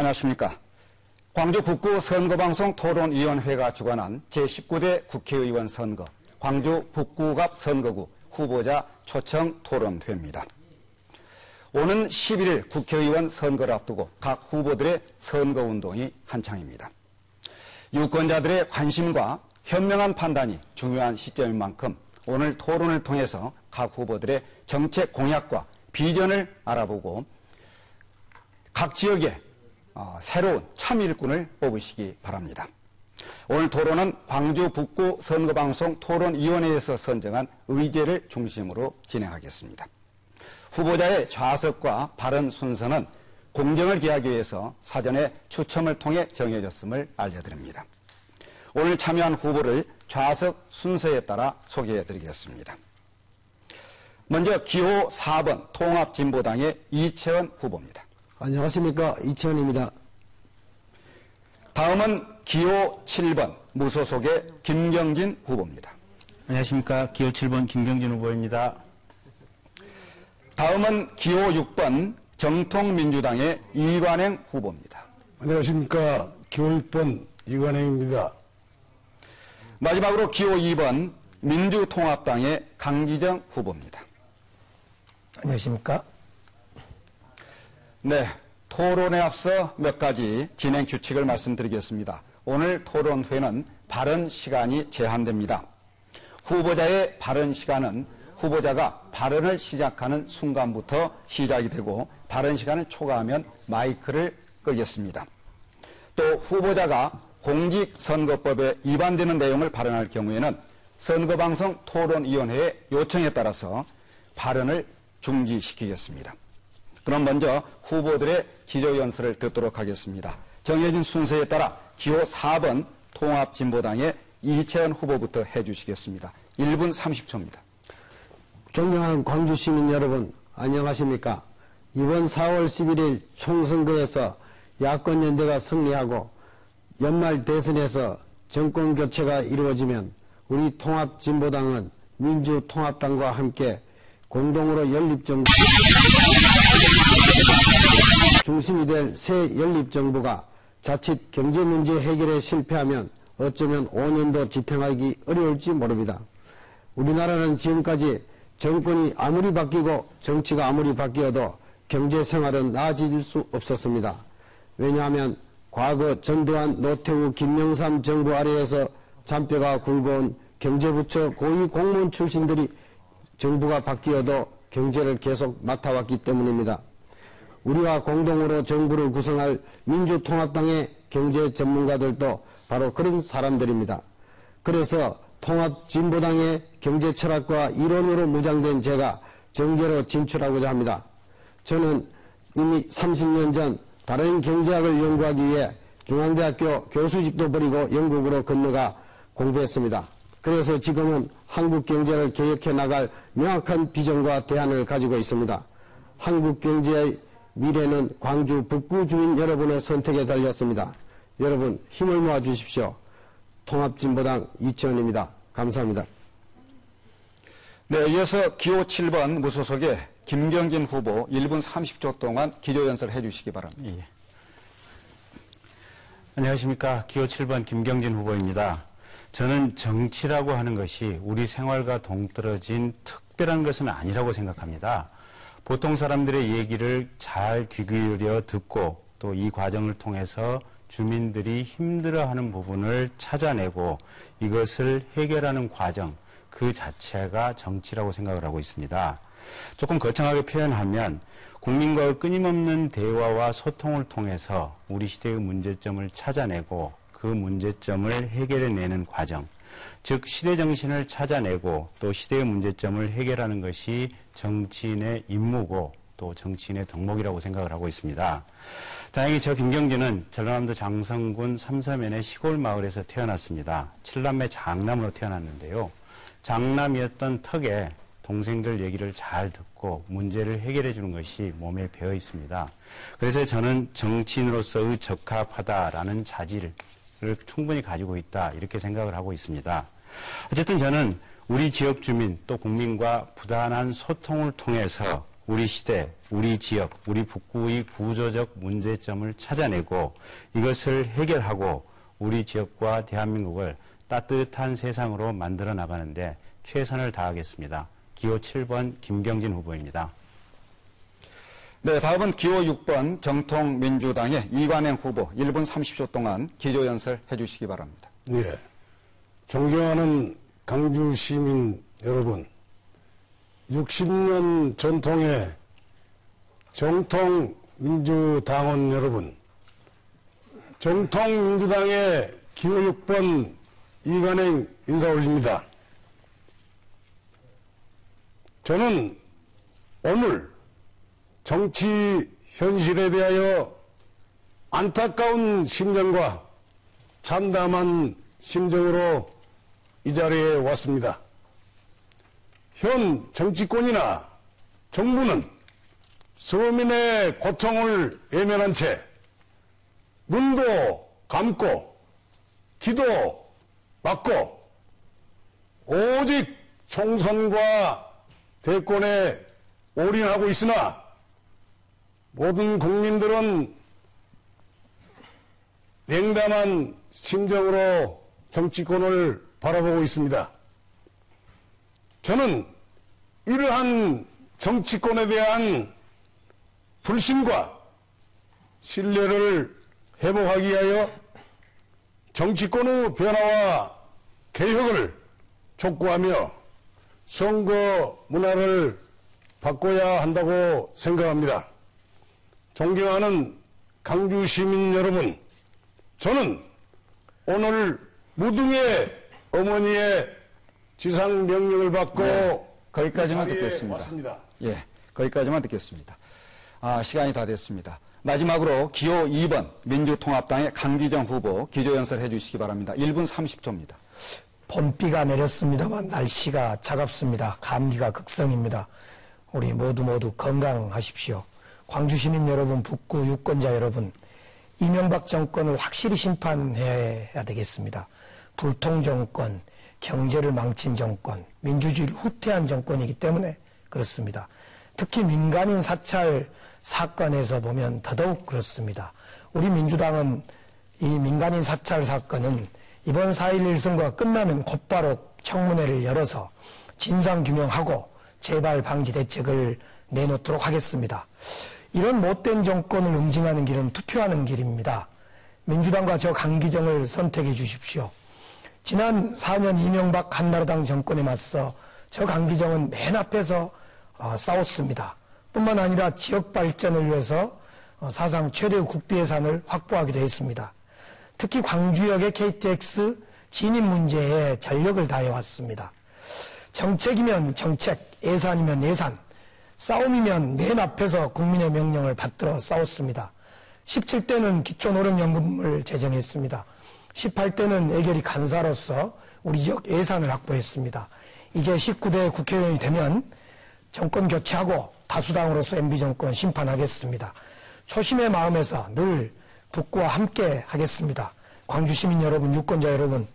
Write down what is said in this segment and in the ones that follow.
안녕하십니까. 광주 북구 선거방송 토론위원회가 주관한 제19대 국회의원 선거, 광주 북구갑 선거구 후보자 초청 토론회입니다. 오는 11일 국회의원 선거를 앞두고 각 후보들의 선거운동이 한창입니다. 유권자들의 관심과 현명한 판단이 중요한 시점인 만큼 오늘 토론을 통해서 각 후보들의 정책 공약과 비전을 알아보고 각 지역에 새로운 참일꾼을 뽑으시기 바랍니다. 오늘 토론은 광주 북구 선거방송 토론위원회에서 선정한 의제를 중심으로 진행하겠습니다. 후보자의 좌석과 발언 순서는 공정을 기하기 위해서 사전에 추첨을 통해 정해졌음을 알려드립니다. 오늘 참여한 후보를 좌석 순서에 따라 소개해드리겠습니다. 먼저 기호 4번 통합진보당의 이채원 후보입니다. 안녕하십니까, 이채원입니다. 다음은 기호 7번 무소속의 김경진 후보입니다. 안녕하십니까, 기호 7번 김경진 후보입니다. 다음은 기호 6번 정통민주당의 이관행 후보입니다. 안녕하십니까, 기호 6번 이관행입니다. 마지막으로 기호 2번 민주통합당의 강기정 후보입니다. 안녕하십니까. 네, 토론에 앞서 몇 가지 진행 규칙을 말씀드리겠습니다. 오늘 토론회는 발언 시간이 제한됩니다. 후보자의 발언 시간은 후보자가 발언을 시작하는 순간부터 시작이 되고 발언 시간을 초과하면 마이크를 끄겠습니다. 또 후보자가 공직선거법에 위반되는 내용을 발언할 경우에는 선거방송 토론위원회의 요청에 따라서 발언을 중지시키겠습니다. 그럼 먼저 후보들의 기조연설을 듣도록 하겠습니다. 정해진 순서에 따라 기호 4번 통합진보당의 이채원 후보부터 해주시겠습니다. 1분 30초입니다. 존경하는 광주 시민 여러분, 안녕하십니까. 이번 4월 11일 총선거에서 야권연대가 승리하고 연말 대선에서 정권교체가 이루어지면 우리 통합진보당은 민주통합당과 함께 공동으로 연립정부 중심이 될 새 연립정부가 자칫 경제문제 해결에 실패하면 어쩌면 5년도 지탱하기 어려울지 모릅니다. 우리나라는 지금까지 정권이 아무리 바뀌고 정치가 아무리 바뀌어도 경제생활은 나아질 수 없었습니다. 왜냐하면 과거 전두환, 노태우, 김영삼 정부 아래에서 잔뼈가 굵어온 경제부처 고위 공무원 출신들이 정부가 바뀌어도 경제를 계속 맡아왔기 때문입니다. 우리와 공동으로 정부를 구성할 민주통합당의 경제 전문가들도 바로 그런 사람들입니다. 그래서 통합진보당의 경제 철학과 이론으로 무장된 제가 정계로 진출하고자 합니다. 저는 이미 30년 전 바른 경제학을 연구하기 위해 중앙대학교 교수직도 버리고 영국으로 건너가 공부했습니다. 그래서 지금은 한국 경제를 개혁해 나갈 명확한 비전과 대안을 가지고 있습니다. 한국 경제의 미래는 광주 북구 주민 여러분의 선택에 달렸습니다. 여러분 힘을 모아 주십시오. 통합진보당 이채원입니다. 감사합니다. 네, 이어서 기호 7번 무소속의 김경진 후보 1분 30초 동안 기조연설 해주시기 바랍니다. 예. 안녕하십니까, 기호 7번 김경진 후보입니다. 저는 정치라고 하는 것이 우리 생활과 동떨어진 특별한 것은 아니라고 생각합니다. 보통 사람들의 얘기를 잘 귀 기울여 듣고 또 이 과정을 통해서 주민들이 힘들어하는 부분을 찾아내고 이것을 해결하는 과정, 그 자체가 정치라고 생각을 하고 있습니다. 조금 거창하게 표현하면 국민과의 끊임없는 대화와 소통을 통해서 우리 시대의 문제점을 찾아내고 그 문제점을 해결해내는 과정, 즉 시대 정신을 찾아내고 또 시대의 문제점을 해결하는 것이 정치인의 임무고 또 정치인의 덕목이라고 생각을 하고 있습니다. 다행히 저 김경진은 전라남도 장성군 삼서면의 시골 마을에서 태어났습니다. 7남매 장남으로 태어났는데요. 장남이었던 턱에 동생들 얘기를 잘 듣고 문제를 해결해 주는 것이 몸에 배어 있습니다. 그래서 저는 정치인으로서의 적합하다라는 자질을 충분히 가지고 있다, 이렇게 생각을 하고 있습니다. 어쨌든 저는 우리 지역 주민 또 국민과 부단한 소통을 통해서 우리 시대, 우리 지역, 우리 북구의 구조적 문제점을 찾아내고 이것을 해결하고 우리 지역과 대한민국을 따뜻한 세상으로 만들어 나가는데 최선을 다하겠습니다. 기호 7번 김경진 후보입니다. 네, 다음은 기호 6번 정통민주당의 이관행 후보 1분 30초 동안 기조연설 해주시기 바랍니다. 예. 존경하는 강주 시민 여러분, 60년 전통의 정통민주당원 여러분, 정통민주당의 기호 6번 이관행 인사 올립니다. 저는 오늘 정치 현실에 대하여 안타까운 심정과 참담한 심정으로 이 자리에 왔습니다. 현 정치권이나 정부는 서민의 고통을 외면한 채 눈도 감고 귀도 막고 오직 총선과 대권에 올인하고 있으나 모든 국민들은 냉담한 심정으로 정치권을 바라보고 있습니다. 저는 이러한 정치권에 대한 불신과 신뢰를 회복하기 위하여 정치권의 변화와 개혁을 촉구하며 선거 문화를 바꿔야 한다고 생각합니다. 존경하는 강주 시민 여러분, 저는 오늘 무등의 어머니의 지상 명령을 받고 거기까지만 자리에 듣겠습니다. 왔습니다. 예, 거기까지만 듣겠습니다. 시간이 다 됐습니다. 마지막으로 기호 2번 민주통합당의 강기정 후보 기조연설 해주시기 바랍니다. 1분 30초입니다. 봄비가 내렸습니다만 날씨가 차갑습니다. 감기가 극성입니다. 우리 모두 건강하십시오. 광주 시민 여러분, 북구 유권자 여러분, 이명박 정권을 확실히 심판해야 되겠습니다. 불통 정권, 경제를 망친 정권, 민주주의를 후퇴한 정권이기 때문에 그렇습니다. 특히 민간인 사찰 사건에서 보면 더더욱 그렇습니다. 우리 민주당은 이 민간인 사찰 사건은 이번 4.11 선거가 끝나면 곧바로 청문회를 열어서 진상규명하고 재발 방지 대책을 내놓도록 하겠습니다. 이런 못된 정권을 응징하는 길은 투표하는 길입니다. 민주당과 저 강기정을 선택해 주십시오. 지난 4년 이명박 한나라당 정권에 맞서 저 강기정은 맨 앞에서 싸웠습니다. 뿐만 아니라 지역 발전을 위해서 사상 최대의 국비 예산을 확보하기도 했습니다. 특히 광주역의 KTX 진입 문제에 전력을 다해왔습니다. 정책이면 정책, 예산이면 예산, 싸움이면 맨 앞에서 국민의 명령을 받들어 싸웠습니다. 17대는 기초노령연금을 제정했습니다. 18대는 애결이 간사로서 우리 지역 예산을 확보했습니다. 이제 19대 국회의원이 되면 정권 교체하고 다수당으로서 MB정권 심판하겠습니다. 초심의 마음에서 늘 북구와 함께 하겠습니다. 광주 시민 여러분, 유권자 여러분,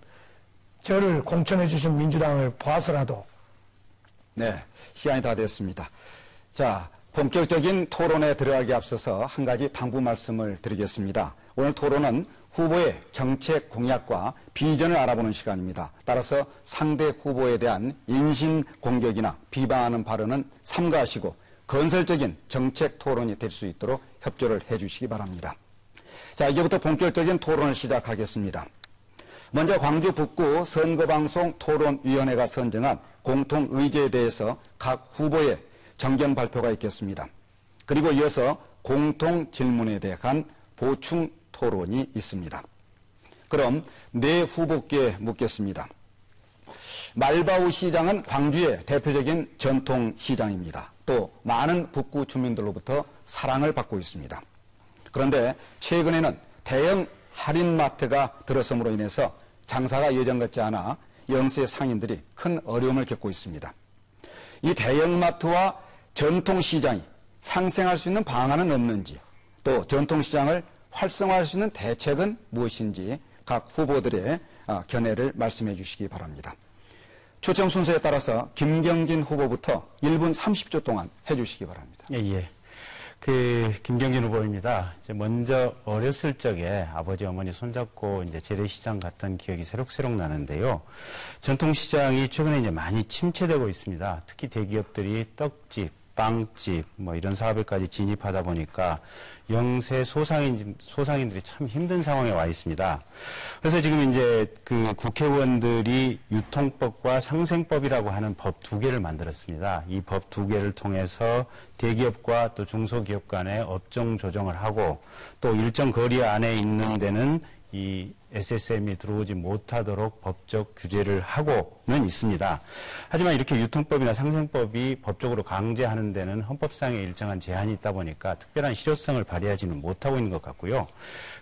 저를 공천해 주신 민주당을 보아서라도. 네, 시간이 다 됐습니다. 자, 본격적인 토론에 들어가기 앞서서 한 가지 당부 말씀을 드리겠습니다. 오늘 토론은 후보의 정책 공약과 비전을 알아보는 시간입니다. 따라서 상대 후보에 대한 인신 공격이나 비방하는 발언은 삼가하시고 건설적인 정책 토론이 될 수 있도록 협조를 해주시기 바랍니다. 자, 이제부터 본격적인 토론을 시작하겠습니다. 먼저 광주 북구 선거방송 토론위원회가 선정한 공통의제에 대해서 각 후보의 정견 발표가 있겠습니다. 그리고 이어서 공통질문에 대한 보충 토론이 있습니다. 그럼 네 후보께 묻겠습니다. 말바우 시장은 광주의 대표적인 전통시장입니다. 또 많은 북구 주민들로부터 사랑을 받고 있습니다. 그런데 최근에는 대형 할인마트가 들어섬으로 인해서 장사가 예전 같지 않아 영세 상인들이 큰 어려움을 겪고 있습니다. 이 대형마트와 전통시장이 상생할 수 있는 방안은 없는지, 또 전통시장을 활성화할 수 있는 대책은 무엇인지 각 후보들의 견해를 말씀해 주시기 바랍니다. 추첨 순서에 따라서 김경진 후보부터 1분 30초 동안 해주시기 바랍니다. 예. 김경진 후보입니다. 이제 먼저 어렸을 적에 아버지 어머니 손잡고 이제 재래시장 갔던 기억이 새록새록 나는데요. 전통시장이 최근에 이제 많이 침체되고 있습니다. 특히 대기업들이 떡집, 빵집 뭐 이런 사업에까지 진입하다 보니까 영세 소상인들이 참 힘든 상황에 와 있습니다. 그래서 지금 이제 국회의원들이 유통법과 상생법이라고 하는 법 2개를 만들었습니다. 이 법 2개를 통해서 대기업과 또 중소기업 간의 업종 조정을 하고 또 일정 거리 안에 있는 데는 이 SSM이 들어오지 못하도록 법적 규제를 하고는 있습니다. 하지만 이렇게 유통법이나 상생법이 법적으로 강제하는 데는 헌법상의 일정한 제한이 있다 보니까 특별한 실효성을 발휘하지는 못하고 있는 것 같고요.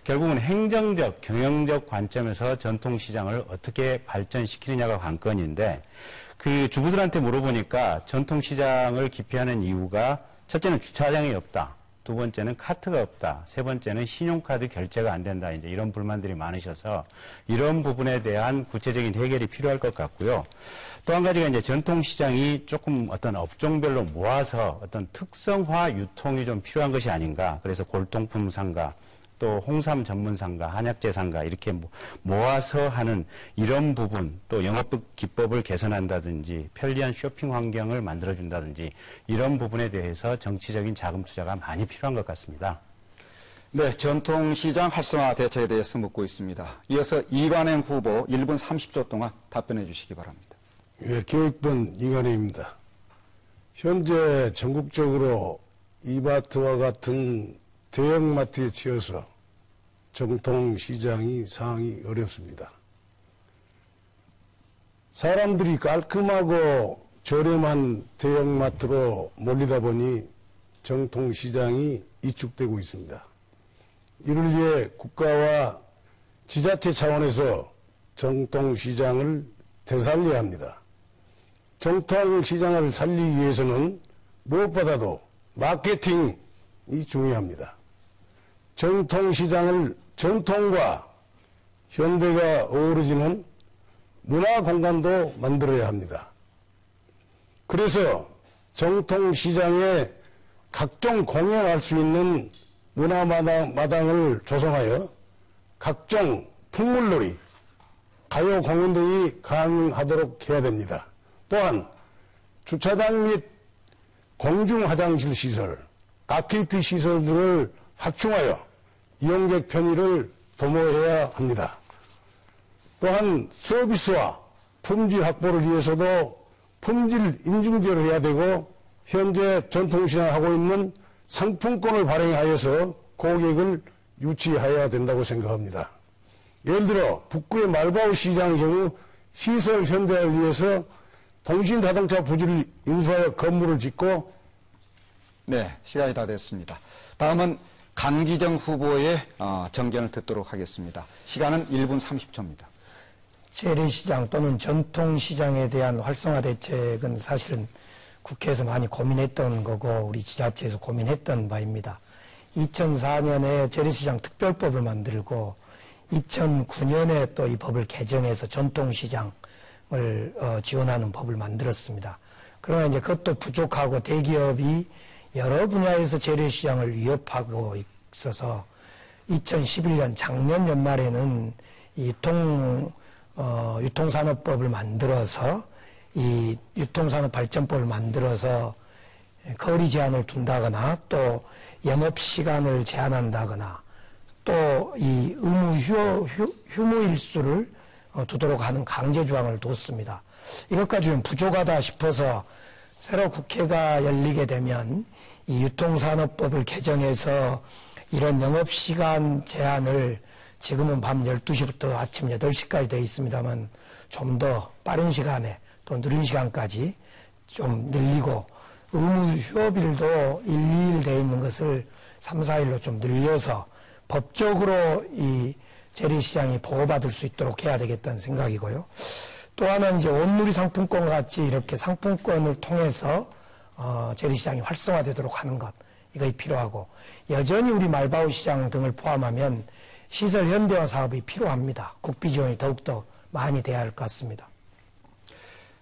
결국은 행정적, 경영적 관점에서 전통시장을 어떻게 발전시키느냐가 관건인데 주부들한테 물어보니까 전통시장을 기피하는 이유가 첫째는 주차장이 없다. 두 번째는 카트가 없다. 세 번째는 신용카드 결제가 안 된다. 이제 이런 불만들이 많으셔서 이런 부분에 대한 구체적인 해결이 필요할 것 같고요. 또 한 가지가 이제 전통시장이 조금 어떤 업종별로 모아서 어떤 특성화 유통이 좀 필요한 것이 아닌가. 그래서 골동품 상가, 또 홍삼 전문 상가, 한약재 상가 이렇게 모아서 하는 이런 부분, 또 영업 기법을 개선한다든지 편리한 쇼핑 환경을 만들어준다든지 이런 부분에 대해서 정치적인 자금 투자가 많이 필요한 것 같습니다. 네, 전통시장 활성화 대책에 대해서 묻고 있습니다. 이어서 이관행 후보 1분 30초 동안 답변해 주시기 바랍니다. 예, 교육본 이관혜입니다. 현재 전국적으로 이마트와 같은 대형마트에 치여서 전통시장이 상황이 어렵습니다. 사람들이 깔끔하고 저렴한 대형마트로 몰리다 보니 전통시장이 이축되고 있습니다. 이를 위해 국가와 지자체 차원에서 전통시장을 되살려야 합니다. 전통시장을 살리기 위해서는 무엇보다도 마케팅이 중요합니다. 전통시장을 전통과 현대가 어우러지는 문화공간도 만들어야 합니다. 그래서 전통시장에 각종 공연할 수 있는 문화마당을 조성하여 각종 풍물놀이, 가요 공연 등이 가능하도록 해야 됩니다. 또한 주차장 및 공중화장실 시설, 아케이트 시설 등을 확충하여 이용객 편의를 도모해야 합니다. 또한 서비스와 품질 확보를 위해서도 품질 인증제를 해야 되고 현재 전통시장 하고 있는 상품권을 발행하여서 고객을 유치해야 된다고 생각합니다. 예를 들어 북구의 말바우 시장의 경우 시설 현대화를 위해서 통신자동차 부지를 인수하여 건물을 짓고 네, 시간이 다 됐습니다. 다음은 강기정 후보의 정견을 듣도록 하겠습니다. 시간은 1분 30초입니다. 재래시장 또는 전통시장에 대한 활성화 대책은 사실은 국회에서 많이 고민했던 거고 우리 지자체에서 고민했던 바입니다. 2004년에 재래시장 특별법을 만들고 2009년에 또 이 법을 개정해서 전통시장을 지원하는 법을 만들었습니다. 그러나 이제 그것도 부족하고 대기업이 여러 분야에서 재래시장을 위협하고 있어서 2011년 작년 연말에는 이 유통산업법을 만들어서 이 유통산업발전법을 만들어서 거리 제한을 둔다거나 또 영업시간을 제한한다거나 또 이 의무 휴무일수를 두도록 하는 강제조항을 뒀습니다. 이것까지 좀 부족하다 싶어서 새로 국회가 열리게 되면 이 유통산업법을 개정해서 이런 영업시간 제한을 지금은 밤 12시부터 아침 8시까지 되어 있습니다만 좀 더 빠른 시간에 또 느린 시간까지 좀 늘리고 의무 휴업일도 1, 2일 되어 있는 것을 3, 4일로 좀 늘려서 법적으로 이 재래시장이 보호받을 수 있도록 해야 되겠다는 생각이고요. 또 하나는 이제 온누리 상품권 같이 이렇게 상품권을 통해서 재래시장이 활성화되도록 하는 것, 이것이 필요하고 여전히 우리 말바우 시장 등을 포함하면 시설 현대화 사업이 필요합니다. 국비 지원이 더욱더 많이 돼야 할 것 같습니다.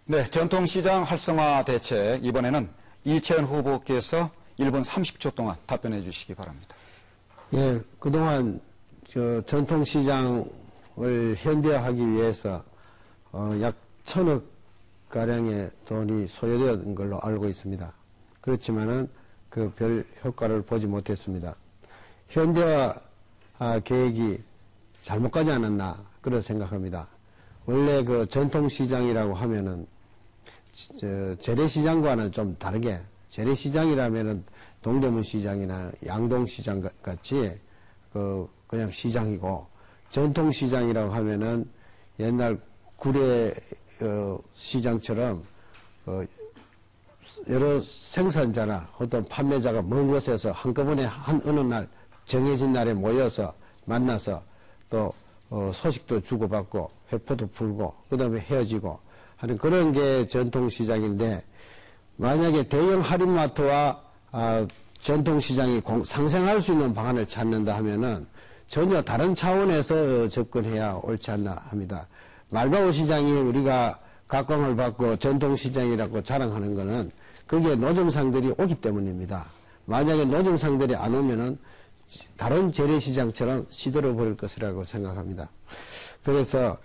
네, 전통시장 활성화 대책 이번에는 이채원 후보께서 1분 30초 동안 답변해 주시기 바랍니다. 예, 그동안 전통시장을 현대화하기 위해서 약 1,000억 가량의 돈이 소요되었던 걸로 알고 있습니다. 그렇지만은 그 별 효과를 보지 못했습니다. 현대화 계획이 잘못 가지 않았나 그런 생각합니다. 원래 그 전통시장이라고 하면은 재래시장과는 좀 다르게, 재래시장이라면은 동대문 시장이나 양동시장 같이 그냥 시장이고, 전통시장이라고 하면은 옛날 구례 시장처럼 여러 생산자나 어떤 판매자가 먼 곳에서 한꺼번에 어느 날 정해진 날에 모여서 만나서 또 소식도 주고받고 회포도 풀고 그다음에 헤어지고 하는 그런 게 전통시장인데, 만약에 대형 할인마트와 전통시장이 상생할 수 있는 방안을 찾는다 하면은 전혀 다른 차원에서 접근해야 옳지 않나 합니다. 말바오 시장이 우리가 각광을 받고 전통시장이라고 자랑하는 거는 거기에 노점상들이 오기 때문입니다. 만약에 노점상들이 안 오면은 다른 재래시장처럼 시들어 버릴 것이라고 생각합니다. 그래서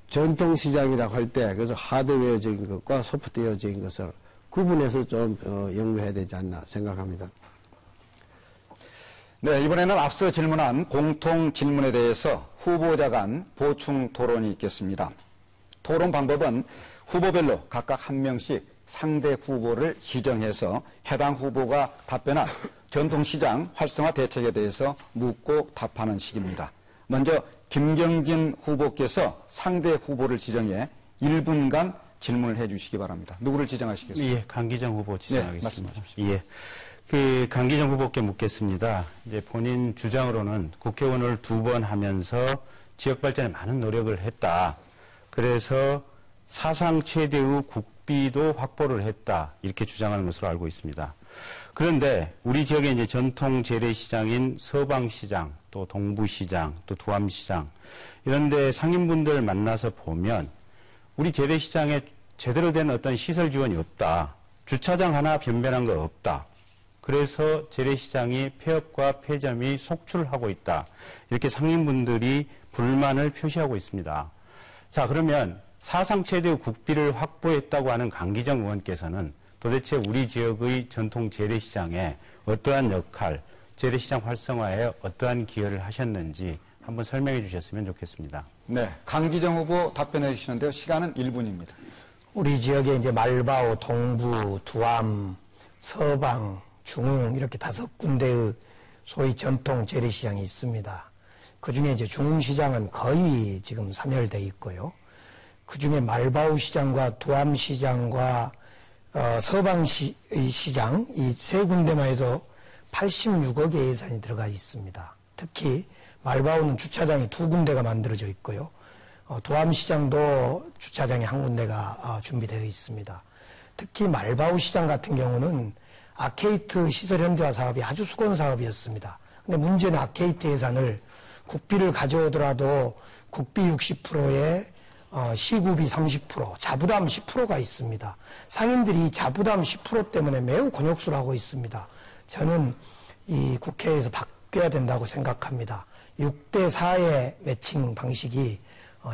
전통시장이라고 할 때 그래서 하드웨어적인 것과 소프트웨어적인 것을 구분해서 좀 연구해야 되지 않나 생각합니다. 네, 이번에는 앞서 질문한 공통 질문에 대해서 후보자 간 보충 토론이 있겠습니다. 토론 방법은 후보별로 각각 한 명씩 상대 후보를 지정해서 해당 후보가 답변한 전통시장 활성화 대책에 대해서 묻고 답하는 식입니다. 먼저 김경진 후보께서 상대 후보를 지정해 1분간 질문을 해 주시기 바랍니다. 누구를 지정하시겠습니까? 예, 강기정 후보 지정하겠습니다. 네, 말씀해 주십시오. 예. 그 강기정 후보께 묻겠습니다. 이제 본인 주장으로는 국회의원을 2번 하면서 지역 발전에 많은 노력을 했다. 그래서 사상 최대의 국비도 확보를 했다. 이렇게 주장하는 것으로 알고 있습니다. 그런데 우리 지역의 이제 전통 재래시장인 서방시장, 또 동부시장, 또 두암시장 이런 데 상인분들 만나서 보면 우리 재래시장에 제대로 된 어떤 시설 지원이 없다. 주차장 하나 변변한 거 없다. 그래서 재래시장이 폐업과 폐점이 속출하고 있다. 이렇게 상인분들이 불만을 표시하고 있습니다. 자, 그러면 사상 최대의 국비를 확보했다고 하는 강기정 의원께서는 도대체 우리 지역의 전통 재래시장에 어떠한 역할, 재래시장 활성화에 어떠한 기여를 하셨는지 한번 설명해 주셨으면 좋겠습니다. 네, 강기정 후보 답변해 주시는데요. 시간은 1분입니다. 우리 지역에 이제 말바오, 동부, 두암, 서방, 중흥 이렇게 5군데의 소위 전통 재래시장이 있습니다. 그 중에 이제 중흥시장은 거의 지금 사멸돼 있고요. 그 중에 말바오 시장과 두암 시장과 서방 시장 이 세 군데만 해도 86억의 예산이 들어가 있습니다. 특히 말바오는 주차장이 2군데가 만들어져 있고요. 두암 시장도 주차장이 1군데가 준비되어 있습니다. 특히 말바오 시장 같은 경우는 아케이트 시설 현대화 사업이 아주 수건 사업이었습니다. 근데 문제는 아케이트 예산을 국비를 가져오더라도 국비 60%에 시구비 30%, 자부담 10%가 있습니다. 상인들이 자부담 10% 때문에 매우 곤욕스러워 하고 있습니다. 저는 이 국회에서 바뀌어야 된다고 생각합니다. 6대4의 매칭 방식이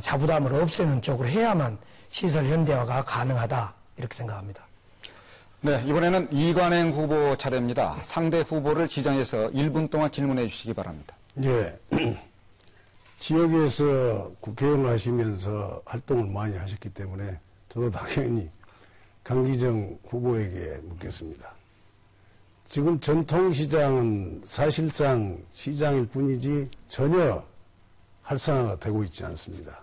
자부담을 없애는 쪽으로 해야만 시설 현대화가 가능하다 이렇게 생각합니다. 네, 이번에는 이관행 후보 차례입니다. 상대 후보를 지정해서 1분 동안 질문해 주시기 바랍니다. 예. 지역에서 국회의원 하시면서 활동을 많이 하셨기 때문에 저도 당연히 강기정 후보에게 묻겠습니다. 지금 전통시장은 사실상 시장일 뿐이지 전혀 활성화가 되고 있지 않습니다.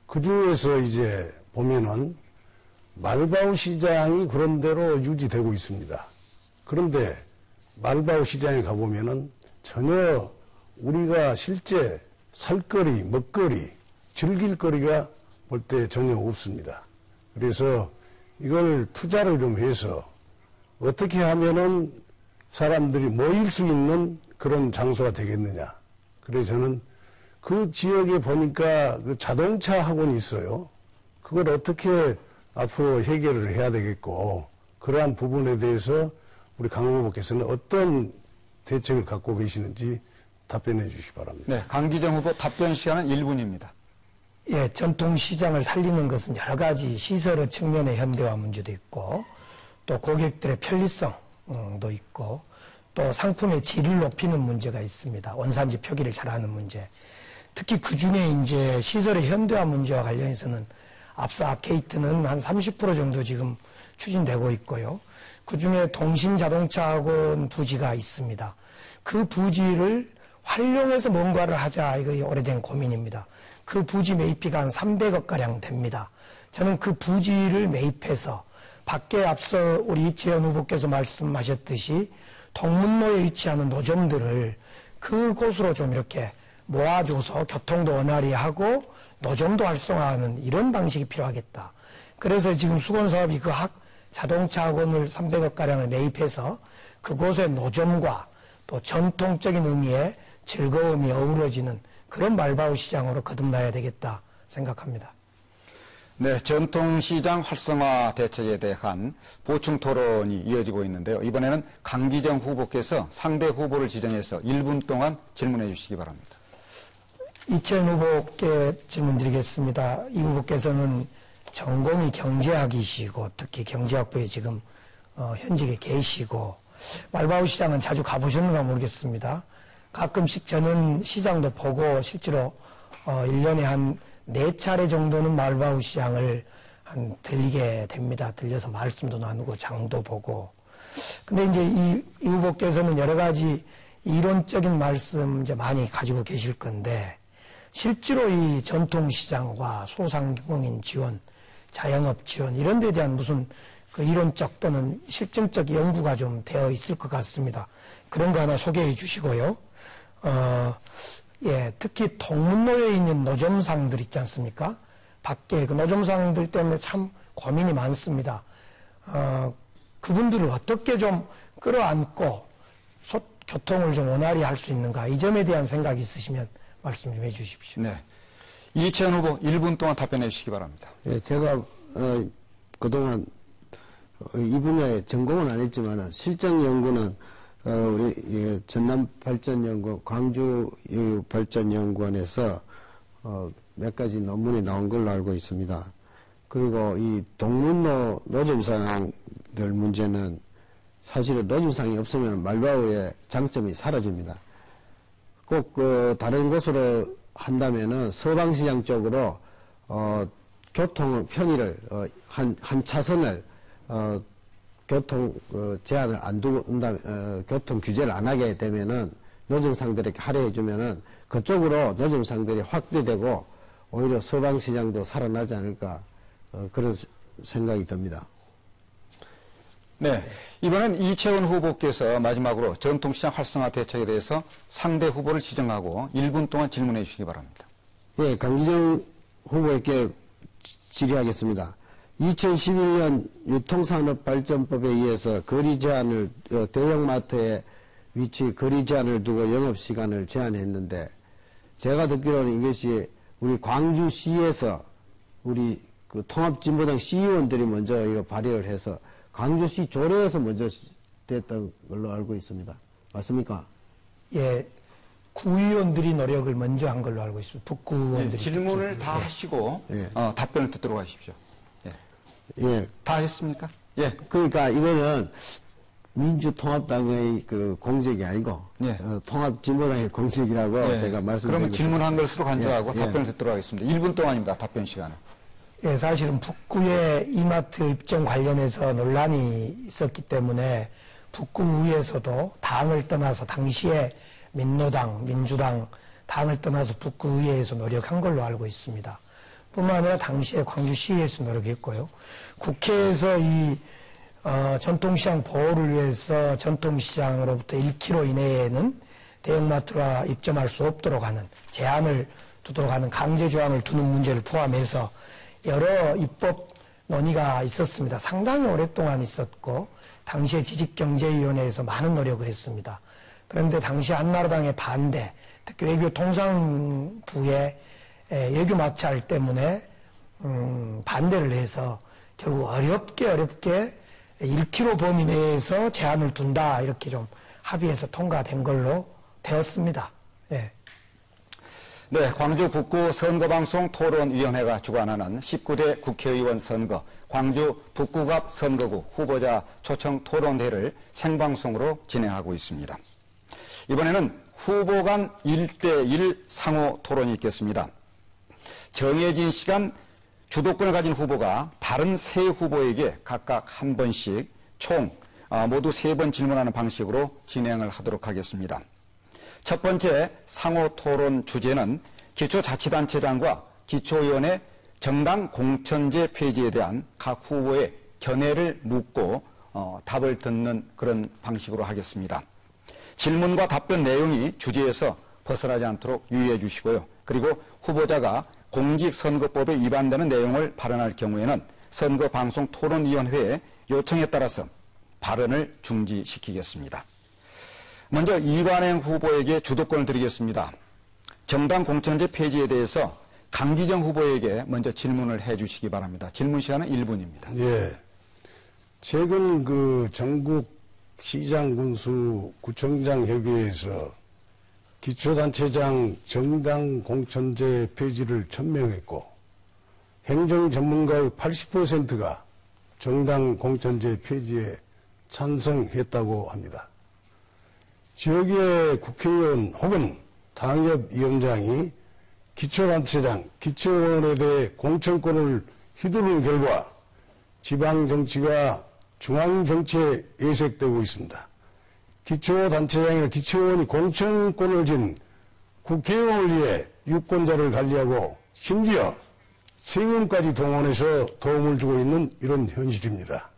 그 중에서 이제 보면은 말바오 시장이 그런대로 유지되고 있습니다. 그런데 말바오 시장에 가보면은 전혀 우리가 실제 살거리, 먹거리, 즐길 거리가 볼 때 전혀 없습니다. 그래서 이걸 투자를 좀 해서 어떻게 하면은 사람들이 모일 수 있는 그런 장소가 되겠느냐. 그래서 저는 그 지역에 보니까 그 자동차 학원이 있어요. 그걸 어떻게 앞으로 해결을 해야 되겠고 그러한 부분에 대해서 우리 강 후보께서는 어떤 대책을 갖고 계시는지 답변해 주시기 바랍니다. 네, 강기정 후보 답변 시간은 1분입니다. 예, 전통시장을 살리는 것은 여러 가지 시설의 측면의 현대화 문제도 있고 또 고객들의 편리성도 있고 또 상품의 질을 높이는 문제가 있습니다. 원산지 표기를 잘하는 문제. 특히 그 중에 이제 시설의 현대화 문제와 관련해서는 앞서 아케이트는 한 30% 정도 지금 추진되고 있고요. 그 중에 동신자동차학원 부지가 있습니다. 그 부지를 활용해서 뭔가를 하자, 이거 오래된 고민입니다. 그 부지 매입비가 한 300억가량 됩니다. 저는 그 부지를 매입해서 밖에 앞서 우리 이채연 후보께서 말씀하셨듯이 동문로에 위치하는 노점들을 그곳으로 좀 이렇게 모아줘서 교통도 원활히 하고 노점도 활성화하는 이런 방식이 필요하겠다. 그래서 지금 수건사업이 그 자동차 학원을 300억가량을 매입해서 그곳의 노점과 또 전통적인 의미의 즐거움이 어우러지는 그런 말바우 시장으로 거듭나야 되겠다 생각합니다. 네, 전통시장 활성화 대책에 대한 보충 토론이 이어지고 있는데요. 이번에는 강기정 후보께서 상대 후보를 지정해서 1분 동안 질문해 주시기 바랍니다. 이채연 후보께 질문드리겠습니다. 이 후보께서는 전공이 경제학이시고 특히 경제학부에 지금 현직에 계시고 말바우 시장은 자주 가보셨는가 모르겠습니다. 가끔씩 저는 시장도 보고 실제로 1년에 한 4차례 정도는 말바우 시장을 들리게 됩니다. 들려서 말씀도 나누고 장도 보고. 근데 이제 이 후보께서는 여러 가지 이론적인 말씀 이제 많이 가지고 계실 건데 실제로 이 전통시장과 소상공인 지원, 자영업 지원 이런 데 대한 무슨 그 이론적 또는 실증적 연구가 좀 되어 있을 것 같습니다. 그런 거 하나 소개해 주시고요. 예, 특히 동문로에 있는 노점상들 있지 않습니까? 밖에 그 노점상들 때문에 참 고민이 많습니다. 그분들을 어떻게 좀 끌어안고 교통을 좀 원활히 할 수 있는가 이 점에 대한 생각이 있으시면 말씀 좀 해주십시오. 네, 이채연 후보 1분 동안 답변해 주시기 바랍니다. 예, 제가 그동안 이 분야에 전공은 안 했지만 실정 연구는 우리 전남발전연구 광주발전연구원에서 몇 가지 논문이 나온 걸로 알고 있습니다. 그리고 이 동문로 노점상들 문제는 사실은 노점상이 없으면 말바우의 장점이 사라집니다. 꼭 다른 곳으로 한다면은 서방시장 쪽으로 교통 편의를 한 차선을 교통 제한을 안 두고 교통 규제를 안 하게 되면은 노점상들에게 할애해 주면은 그쪽으로 노점상들이 확대되고 오히려 서방시장도 살아나지 않을까 그런 생각이 듭니다. 네, 이번엔 이채원 후보께서 마지막으로 전통시장 활성화 대책에 대해서 상대 후보를 지정하고 1분 동안 질문해 주시기 바랍니다. 예, 강기정 후보에게 질의하겠습니다. 2011년 유통산업발전법에 의해서 거리 제한을 대형마트에 위치 거리 제한을 두고 영업시간을 제한했는데 제가 듣기로는 이것이 우리 광주시에서 우리 그 통합진보당 시의원들이 먼저 이거 발의를 해서 광주시 조례에서 먼저 됐던 걸로 알고 있습니다. 맞습니까? 예, 구의원들이 노력을 먼저 한 걸로 알고 있습니다. 북구의원들이. 네, 질문을 다 하시고 답변을 듣도록 하십시오. 예. 다 했습니까? 예. 그러니까 이거는 민주통합당의 그 공적이 아니고 예. 통합진보당의 공적이라고 제가 말씀드리고 그러면 질문한 것으로 간주하고 예. 답변을 듣도록 하겠습니다. 1분 동안입니다. 답변 시간은. 예, 사실은 북구의 이마트 입점 관련해서 논란이 있었기 때문에 북구의회에서도 당을 떠나서 당시에 민노당, 민주당 당을 떠나서 북구의회에서 노력한 걸로 알고 있습니다. 뿐만 아니라 당시에 광주시에서 노력했고요. 국회에서 이 전통시장 보호를 위해서 전통시장으로부터 1km 이내에는 대형마트가 입점할 수 없도록 하는 제한을 두도록 하는 강제 조항을 두는 문제를 포함해서 여러 입법 논의가 있었습니다. 상당히 오랫동안 있었고 당시에 지식경제위원회에서 많은 노력을 했습니다. 그런데 당시 한나라당의 반대, 특히 외교통상부의 외교 마찰 때문에 반대를 해서 결국 어렵게 1km 범위 내에서 제한을 둔다 이렇게 좀 합의해서 통과된 걸로 되었습니다. 예. 네, 광주 북구 선거방송 토론위원회가 주관하는 19대 국회의원 선거 광주 북구갑 선거구 후보자 초청 토론회를 생방송으로 진행하고 있습니다. 이번에는 후보 간 1대1 상호 토론이 있겠습니다. 정해진 시간 주도권을 가진 후보가 다른 세 후보에게 각각 한 번씩 총 모두 3번 질문하는 방식으로 진행을 하도록 하겠습니다. 첫 번째 상호 토론 주제는 기초자치단체장과 기초의원의 정당 공천제 폐지에 대한 각 후보의 견해를 묻고 답을 듣는 그런 방식으로 하겠습니다. 질문과 답변 내용이 주제에서 벗어나지 않도록 유의해 주시고요. 그리고 후보자가 공직선거법에 위반되는 내용을 발언할 경우에는 선거방송토론위원회의 요청에 따라서 발언을 중지시키겠습니다. 먼저 이관행 후보에게 주도권을 드리겠습니다. 정당 공천제 폐지에 대해서 강기정 후보에게 먼저 질문을 해 주시기 바랍니다. 질문 시간은 1분입니다. 예. 최근 그 전국 시장 군수 구청장 협의회에서 기초단체장 정당 공천제 폐지를 천명했고 행정 전문가의 80%가 정당 공천제 폐지에 찬성했다고 합니다. 지역의 국회의원 혹은 당협위원장이 기초단체장, 기초의원에 대해 공천권을 휘두르는 결과 지방정치가 중앙정치에 예색되고 있습니다. 기초단체장이나 기초의원이 공천권을 진 국회의원을 위해 유권자를 관리하고 심지어 세금까지 동원해서 도움을 주고 있는 이런 현실입니다.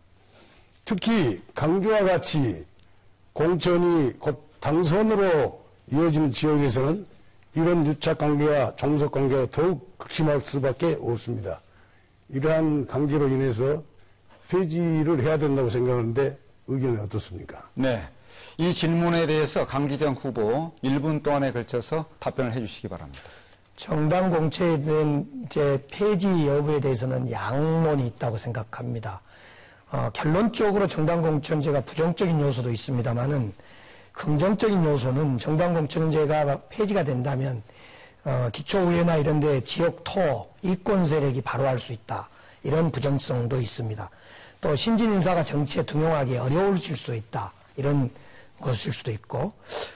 특히 강주와 같이 공천이 곧 당선으로 이어지는 지역에서는 이런 유착관계와 종속관계가 더욱 극심할 수밖에 없습니다. 이러한 관계로 인해서 폐지를 해야 된다고 생각하는데 의견이 어떻습니까? 네. 이 질문에 대해서 강기정 후보 1분 동안에 걸쳐서 답변을 해 주시기 바랍니다. 정당 공천제 폐지 여부에 대해서는 양론이 있다고 생각합니다. 결론적으로 정당 공천제가 부정적인 요소도 있습니다만은 긍정적인 요소는 정당 공천제가 폐지가 된다면 기초의회나 이런 데 지역 토 이권 세력이 바로 할 수 있다. 이런 부정성도 있습니다. 또 신진 인사가 정치에 등용하기 어려워질 수 있다. 이런 것일 수도 있고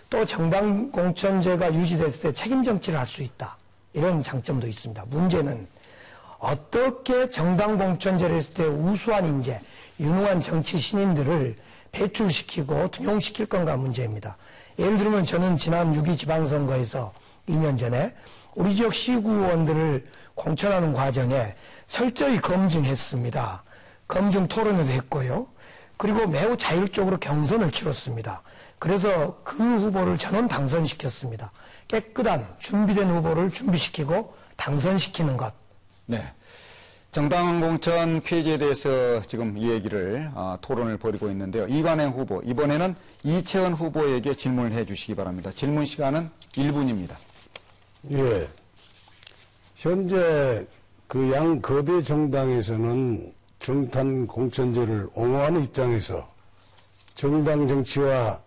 또 정당 공천제가 유지됐을 때 책임 정치를 할 수 있다. 이런 장점도 있습니다. 문제는 어떻게 정당 공천제를 했을 때 우수한 인재, 유능한 정치 신인들을 배출시키고 등용시킬 건가 문제입니다. 예를 들면 저는 지난 6.2 지방선거에서 2년 전에 우리 지역 시구의원들을 공천하는 과정에 철저히 검증했습니다. 검증 토론회도 했고요. 그리고 매우 자율적으로 경선을 치렀습니다. 그래서 그 후보를 전원 당선시켰습니다. 깨끗한 준비된 후보를 준비시키고 당선시키는 것. 네. 정당 공천 폐지에 대해서 지금 이 얘기를 토론을 벌이고 있는데요. 이관행 후보, 이번에는 이채원 후보에게 질문을 해 주시기 바랍니다. 질문 시간은 1분입니다. 예. 현재 그 양 거대 정당에서는 정당 공천제를 옹호하는 입장에서 정당 정치와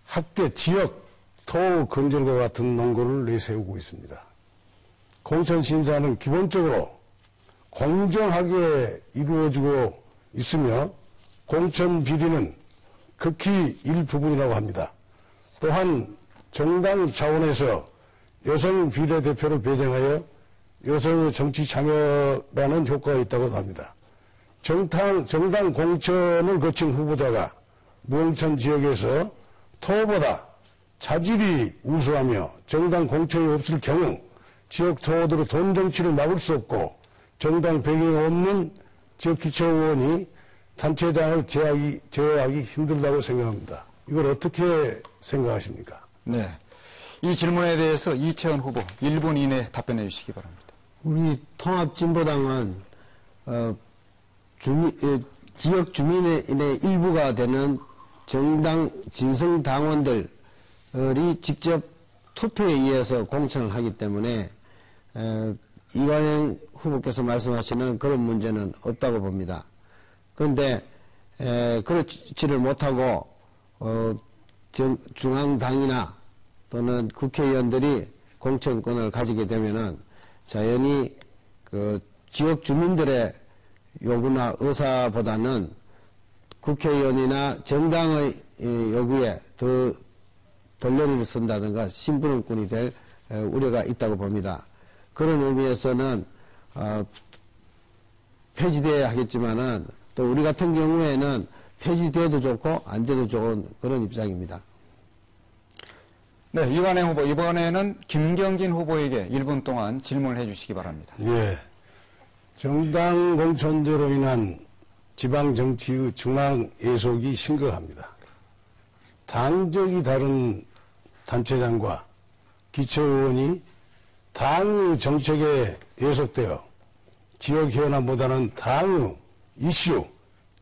학대 지역 토 건절과 같은 논거를 내세우고 있습니다. 공천 심사는 기본적으로 공정하게 이루어지고 있으며 공천 비리는 극히 일부분이라고 합니다. 또한 정당 차원에서 여성 비례대표를 배정하여 여성의 정치 참여라는 효과가 있다고 합니다. 정당 공천을 거친 후보자가 무공천 지역에서 토보다 자질이 우수하며 정당 공천이 없을 경우 지역 토호들의 돈 정치를 막을 수 없고 정당 배경이 없는 지역 기초의원이 단체장을 제어하기 힘들다고 생각합니다. 이걸 어떻게 생각하십니까? 네. 이 질문에 대해서 이채원 후보 1분 이내 답변해 주시기 바랍니다. 우리 통합진보당은 지역 주민의 일부가 되는 정당 진성 당원들이 직접 투표에 의해서 공천을 하기 때문에 이관영 후보께서 말씀하시는 그런 문제는 없다고 봅니다. 그런데 그렇지를 못하고 중앙당이나 또는 국회의원들이 공천권을 가지게 되면은 자연히 그 지역 주민들의 요구나 의사보다는 국회의원이나 정당의 요구에 더 덜레를 쓴다든가 심부름꾼이 될 우려가 있다고 봅니다. 그런 의미에서는 폐지되어야 하겠지만은 또 우리 같은 경우에는 폐지되어도 좋고 안 돼도 좋은 그런 입장입니다. 네, 이관영 후보, 이번에는 김경진 후보에게 1분 동안 질문을 해주시기 바랍니다. 예. 정당 공천제로 인한 지방 정치의 중앙 예속이 심각합니다. 당적이 다른 단체장과 기초의원이 당 정책에 예속되어 지역 현안보다는 당의 이슈,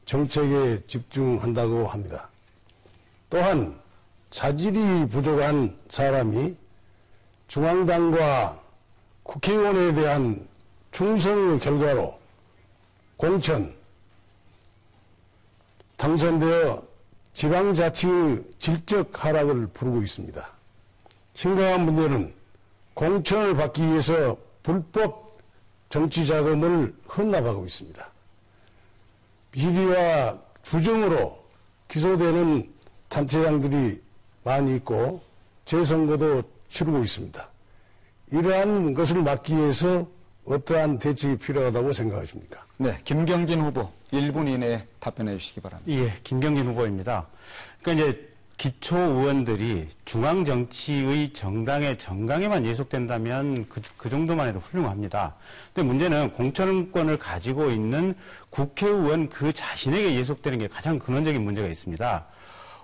정책에 집중한다고 합니다. 또한 자질이 부족한 사람이 중앙당과 국회의원에 대한 충성의 결과로 공천, 당선되어 지방자치의 질적 하락을 부르고 있습니다. 심각한 문제는 공천을 받기 위해서 불법 정치 자금을 헌납하고 있습니다. 비리와 부정으로 기소되는 단체장들이 많이 있고 재선거도 치르고 있습니다. 이러한 것을 막기 위해서 어떠한 대책이 필요하다고 생각하십니까? 네, 김경진 후보 1분 이내에 답변해 주시기 바랍니다. 예, 김경진 후보입니다. 그러니까 이제 기초 의원들이 중앙 정치의 정당의 정강에만 예속된다면 그 정도만 해도 훌륭합니다. 근데 문제는 공천권을 가지고 있는 국회의원 그 자신에게 예속되는 게 가장 근원적인 문제가 있습니다.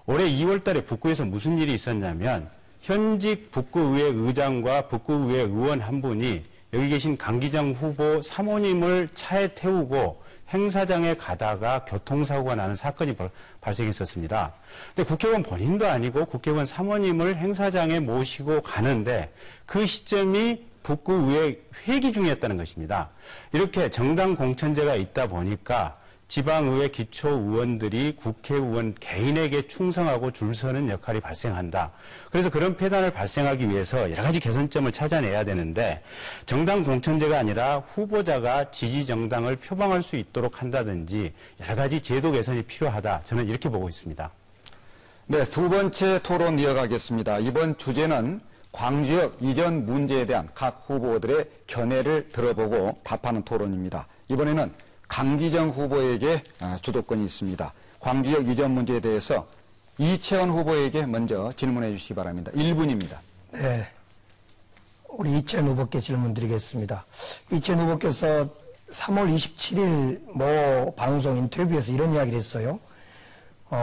올해 2월 달에 북구에서 무슨 일이 있었냐면 현직 북구의회 의장과 북구의회 의원 한 분이 여기 계신 강기정 후보 사모님을 차에 태우고 행사장에 가다가 교통사고가 나는 사건이 발생했었습니다. 근데 국회의원 본인도 아니고 국회의원 사모님을 행사장에 모시고 가는데 그 시점이 북구의회 회기 중이었다는 것입니다. 이렇게 정당 공천제가 있다 보니까 지방의회 기초의원들이 국회의원 개인에게 충성하고 줄 서는 역할이 발생한다. 그래서 그런 폐단을 발생하기 위해서 여러 가지 개선점을 찾아내야 되는데 정당 공천제가 아니라 후보자가 지지 정당을 표방할 수 있도록 한다든지 여러 가지 제도 개선이 필요하다. 저는 이렇게 보고 있습니다. 네, 두 번째 토론 이어가겠습니다. 이번 주제는 광주역 이전 문제에 대한 각 후보들의 견해를 들어보고 답하는 토론입니다. 이번에는 강기정 후보에게 주도권이 있습니다. 광주역 이전 문제에 대해서 이채원 후보에게 먼저 질문해 주시기 바랍니다. 1분입니다. 네. 우리 이채원 후보께 질문 드리겠습니다. 이채원 후보께서 3월 27일 모 방송 인터뷰에서 이런 이야기를 했어요.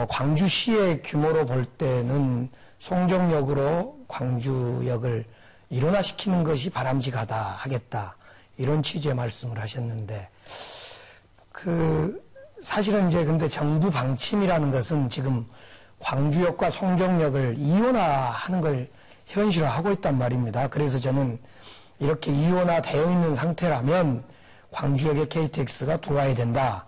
광주시의 규모로 볼 때는 송정역으로 광주역을 일원화시키는 것이 바람직하다 하겠다. 이런 취지의 말씀을 하셨는데 사실은 이제 근데 정부 방침이라는 것은 지금 광주역과 송정역을 이원화하는 걸 현실화하고 있단 말입니다. 그래서 저는 이렇게 이원화되어 있는 상태라면 광주역에 KTX가 들어와야 된다.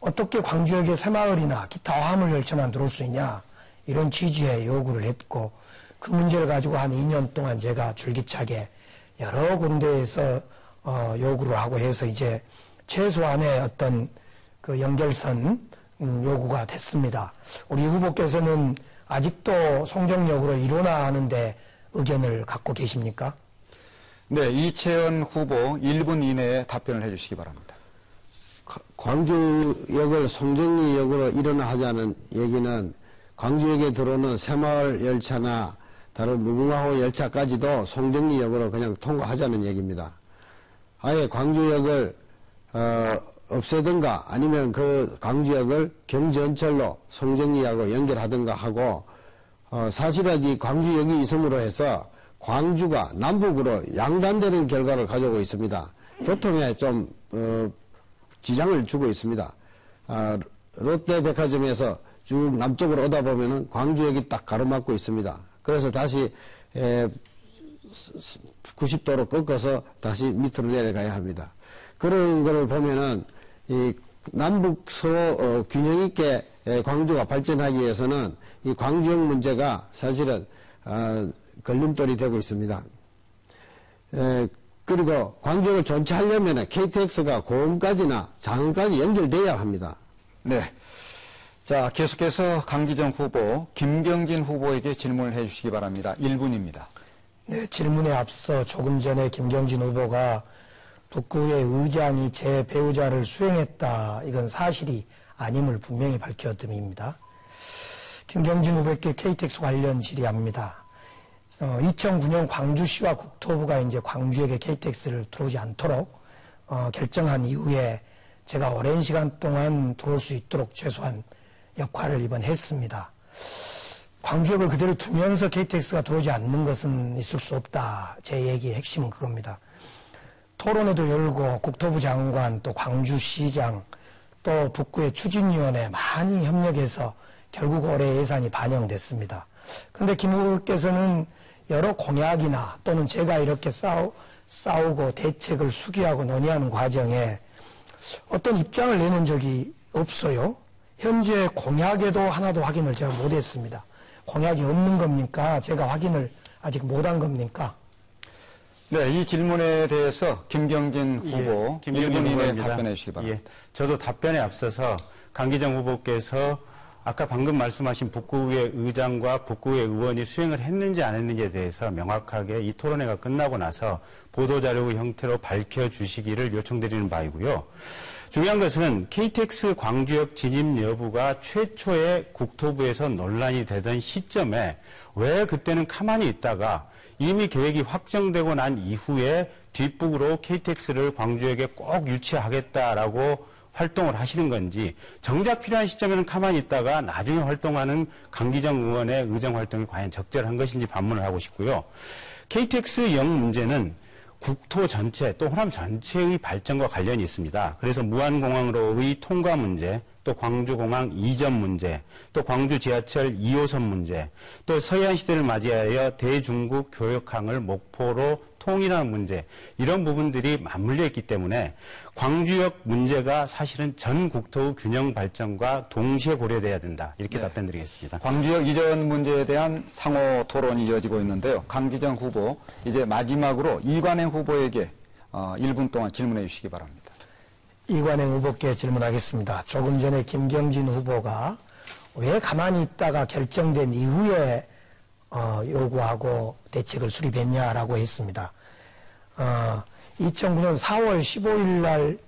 어떻게 광주역에 새마을이나 기타 화물 열차만 들어올 수 있냐. 이런 취지의 요구를 했고 그 문제를 가지고 한 2년 동안 제가 줄기차게 여러 군데에서 요구를 하고 해서 이제 최소한의 어떤 그 연결선 요구가 됐습니다. 우리 후보께서는 아직도 송정역으로 일원화하는데 의견을 갖고 계십니까? 네, 이채원 후보 1분 이내에 답변을 해주시기 바랍니다. 광주역을 송정리역으로 일원화하자는 얘기는 광주역에 들어오는 새마을 열차나 다른 무궁화호 열차까지도 송정리역으로 그냥 통과하자는 얘기입니다. 아예 광주역을 없애든가 아니면 그 광주역을 경전철로 송정리하고 연결하든가 하고 사실은 이 광주역이 있음으로 해서 광주가 남북으로 양단되는 결과를 가져오고 있습니다. 교통에 좀 지장을 주고 있습니다. 롯데백화점에서 쭉 남쪽으로 오다 보면은 광주역이 딱 가로막고 있습니다. 그래서 다시 90도로 꺾어서 다시 밑으로 내려가야 합니다. 그런 걸 보면은 이 남북서 균형 있게 광주가 발전하기 위해서는 이 광주역 문제가 사실은 걸림돌이 되고 있습니다. 그리고 광주역을 존치하려면 KTX가 고흥까지나 장흥까지 연결돼야 합니다. 네. 자, 계속해서 강기정 후보, 김경진 후보에게 질문을 해 주시기 바랍니다. 1분입니다. 네, 질문에 앞서 조금 전에 김경진 후보가 북구의 의장이 제 배우자를 수행했다. 이건 사실이 아님을 분명히 밝혔음입니다. 김경진 후보께 KTX 관련 질의합니다. 2009년 광주시와 국토부가 이제 광주에게 KTX를 들어오지 않도록 결정한 이후에 제가 오랜 시간 동안 들어올 수 있도록 최소한 역할을 이번 했습니다. 광주역을 그대로 두면서 KTX가 들어오지 않는 것은 있을 수 없다. 제 얘기의 핵심은 그겁니다. 토론회도 열고 국토부 장관 또 광주시장 또 북구의 추진위원회 많이 협력해서 결국 올해 예산이 반영됐습니다. 그런데 김 후보께서는 여러 공약이나 또는 제가 이렇게 싸우고 대책을 수기하고 논의하는 과정에 어떤 입장을 내놓은 적이 없어요. 현재 공약에도 하나도 확인을 제가 못했습니다. 공약이 없는 겁니까? 제가 확인을 아직 못한 겁니까? 네, 이 질문에 대해서 김경진 후보, 예, 김경진 1분 이내에 후보입니다. 답변해 주시기 바랍니다. 예, 저도 답변에 앞서서 강기정 후보께서 아까 방금 말씀하신 북구의 의장과 북구의 의원이 수행을 했는지 안 했는지에 대해서 명확하게 이 토론회가 끝나고 나서 보도자료 형태로 밝혀주시기를 요청드리는 바이고요. 중요한 것은 KTX 광주역 진입 여부가 최초에 국토부에서 논란이 되던 시점에 왜 그때는 가만히 있다가 이미 계획이 확정되고 난 이후에 뒷북으로 KTX를 광주역에 꼭 유치하겠다라고 활동을 하시는 건지 정작 필요한 시점에는 가만히 있다가 나중에 활동하는 강기정 의원의 의정 활동이 과연 적절한 것인지 반문을 하고 싶고요. KTX 역 문제는 국토 전체 또 호남 전체의 발전과 관련이 있습니다. 그래서 무안공항로의 통과 문제, 또 광주공항 이전 문제, 또 광주 지하철 2호선 문제, 또 서해안 시대를 맞이하여 대중국 교역항을 목포로 통일하는 문제, 이런 부분들이 맞물려 있기 때문에 광주역 문제가 사실은 전 국토의 균형 발전과 동시에 고려돼야 된다. 이렇게 답변드리겠습니다. 광주역 이전 문제에 대한 상호 토론이 이어지고 있는데요. 강기정 후보, 이제 마지막으로 이관행 후보에게 1분 동안 질문해 주시기 바랍니다. 이관행 후보께 질문하겠습니다. 조금 전에 김경진 후보가 왜 가만히 있다가 결정된 이후에 요구하고 대책을 수립했냐라고 했습니다. 2009년 4월 15일 날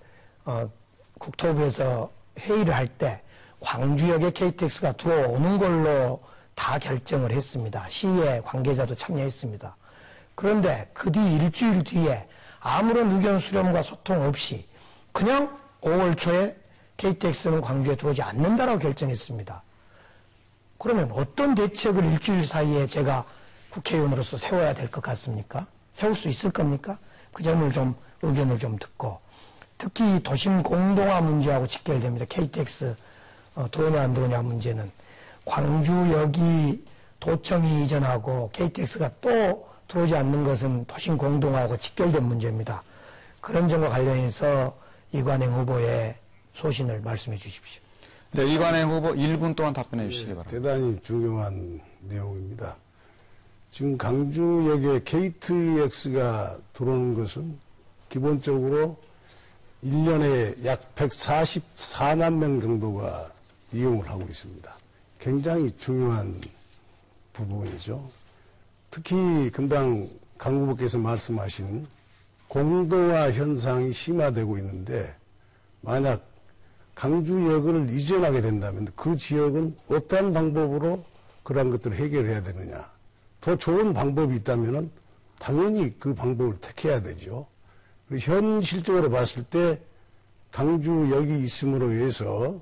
국토부에서 회의를 할 때 광주역에 KTX가 들어오는 걸로 다 결정을 했습니다. 시의 관계자도 참여했습니다. 그런데 그 뒤 일주일 뒤에 아무런 의견 수렴과 소통 없이 그냥 5월 초에 KTX는 광주에 들어오지 않는다라고 결정했습니다. 그러면 어떤 대책을 일주일 사이에 제가 국회의원으로서 세워야 될 것 같습니까? 세울 수 있을 겁니까? 그 점을 좀 의견을 좀 듣고, 특히 도심 공동화 문제하고 직결됩니다. KTX 들어오냐 안 들어오냐 문제는 광주역이 도청이 이전하고 KTX가 또 들어오지 않는 것은 도심 공동화하고 직결된 문제입니다. 그런 점과 관련해서 이관행 후보의 소신을 말씀해 주십시오. 네, 이관행 후보 1분 동안 답변해 주시기 바랍니다. 대단히 중요한 내용입니다. 지금 광주역에 KTX가 들어오는 것은 기본적으로 1년에 약 144만 명 정도가 이용을 하고 있습니다. 굉장히 중요한 부분이죠. 특히 금방 강 후보께서 말씀하신 공동화 현상이 심화되고 있는데, 만약 광주역을 이전하게 된다면 그 지역은 어떠한 방법으로 그러한 것들을 해결해야 되느냐. 더 좋은 방법이 있다면 당연히 그 방법을 택해야 되죠. 현실적으로 봤을 때 광주역이 있음으로 해서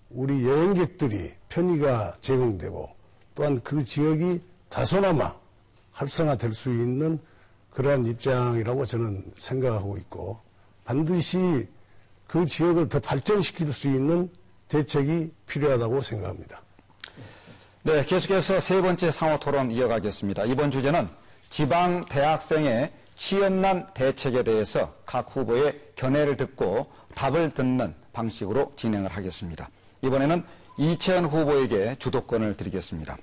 우리 여행객들이 편의가 제공되고 또한 그 지역이 다소나마 활성화될 수 있는 그러한 입장이라고 저는 생각하고 있고, 반드시 그 지역을 더 발전시킬 수 있는 대책이 필요하다고 생각합니다. 네, 계속해서 세 번째 상호 토론 이어가겠습니다. 이번 주제는 지방 대학생의 취업난 대책에 대해서 각 후보의 견해를 듣고 답을 듣는 방식으로 진행을 하겠습니다. 이번에는 이채원 후보에게 주도권을 드리겠습니다.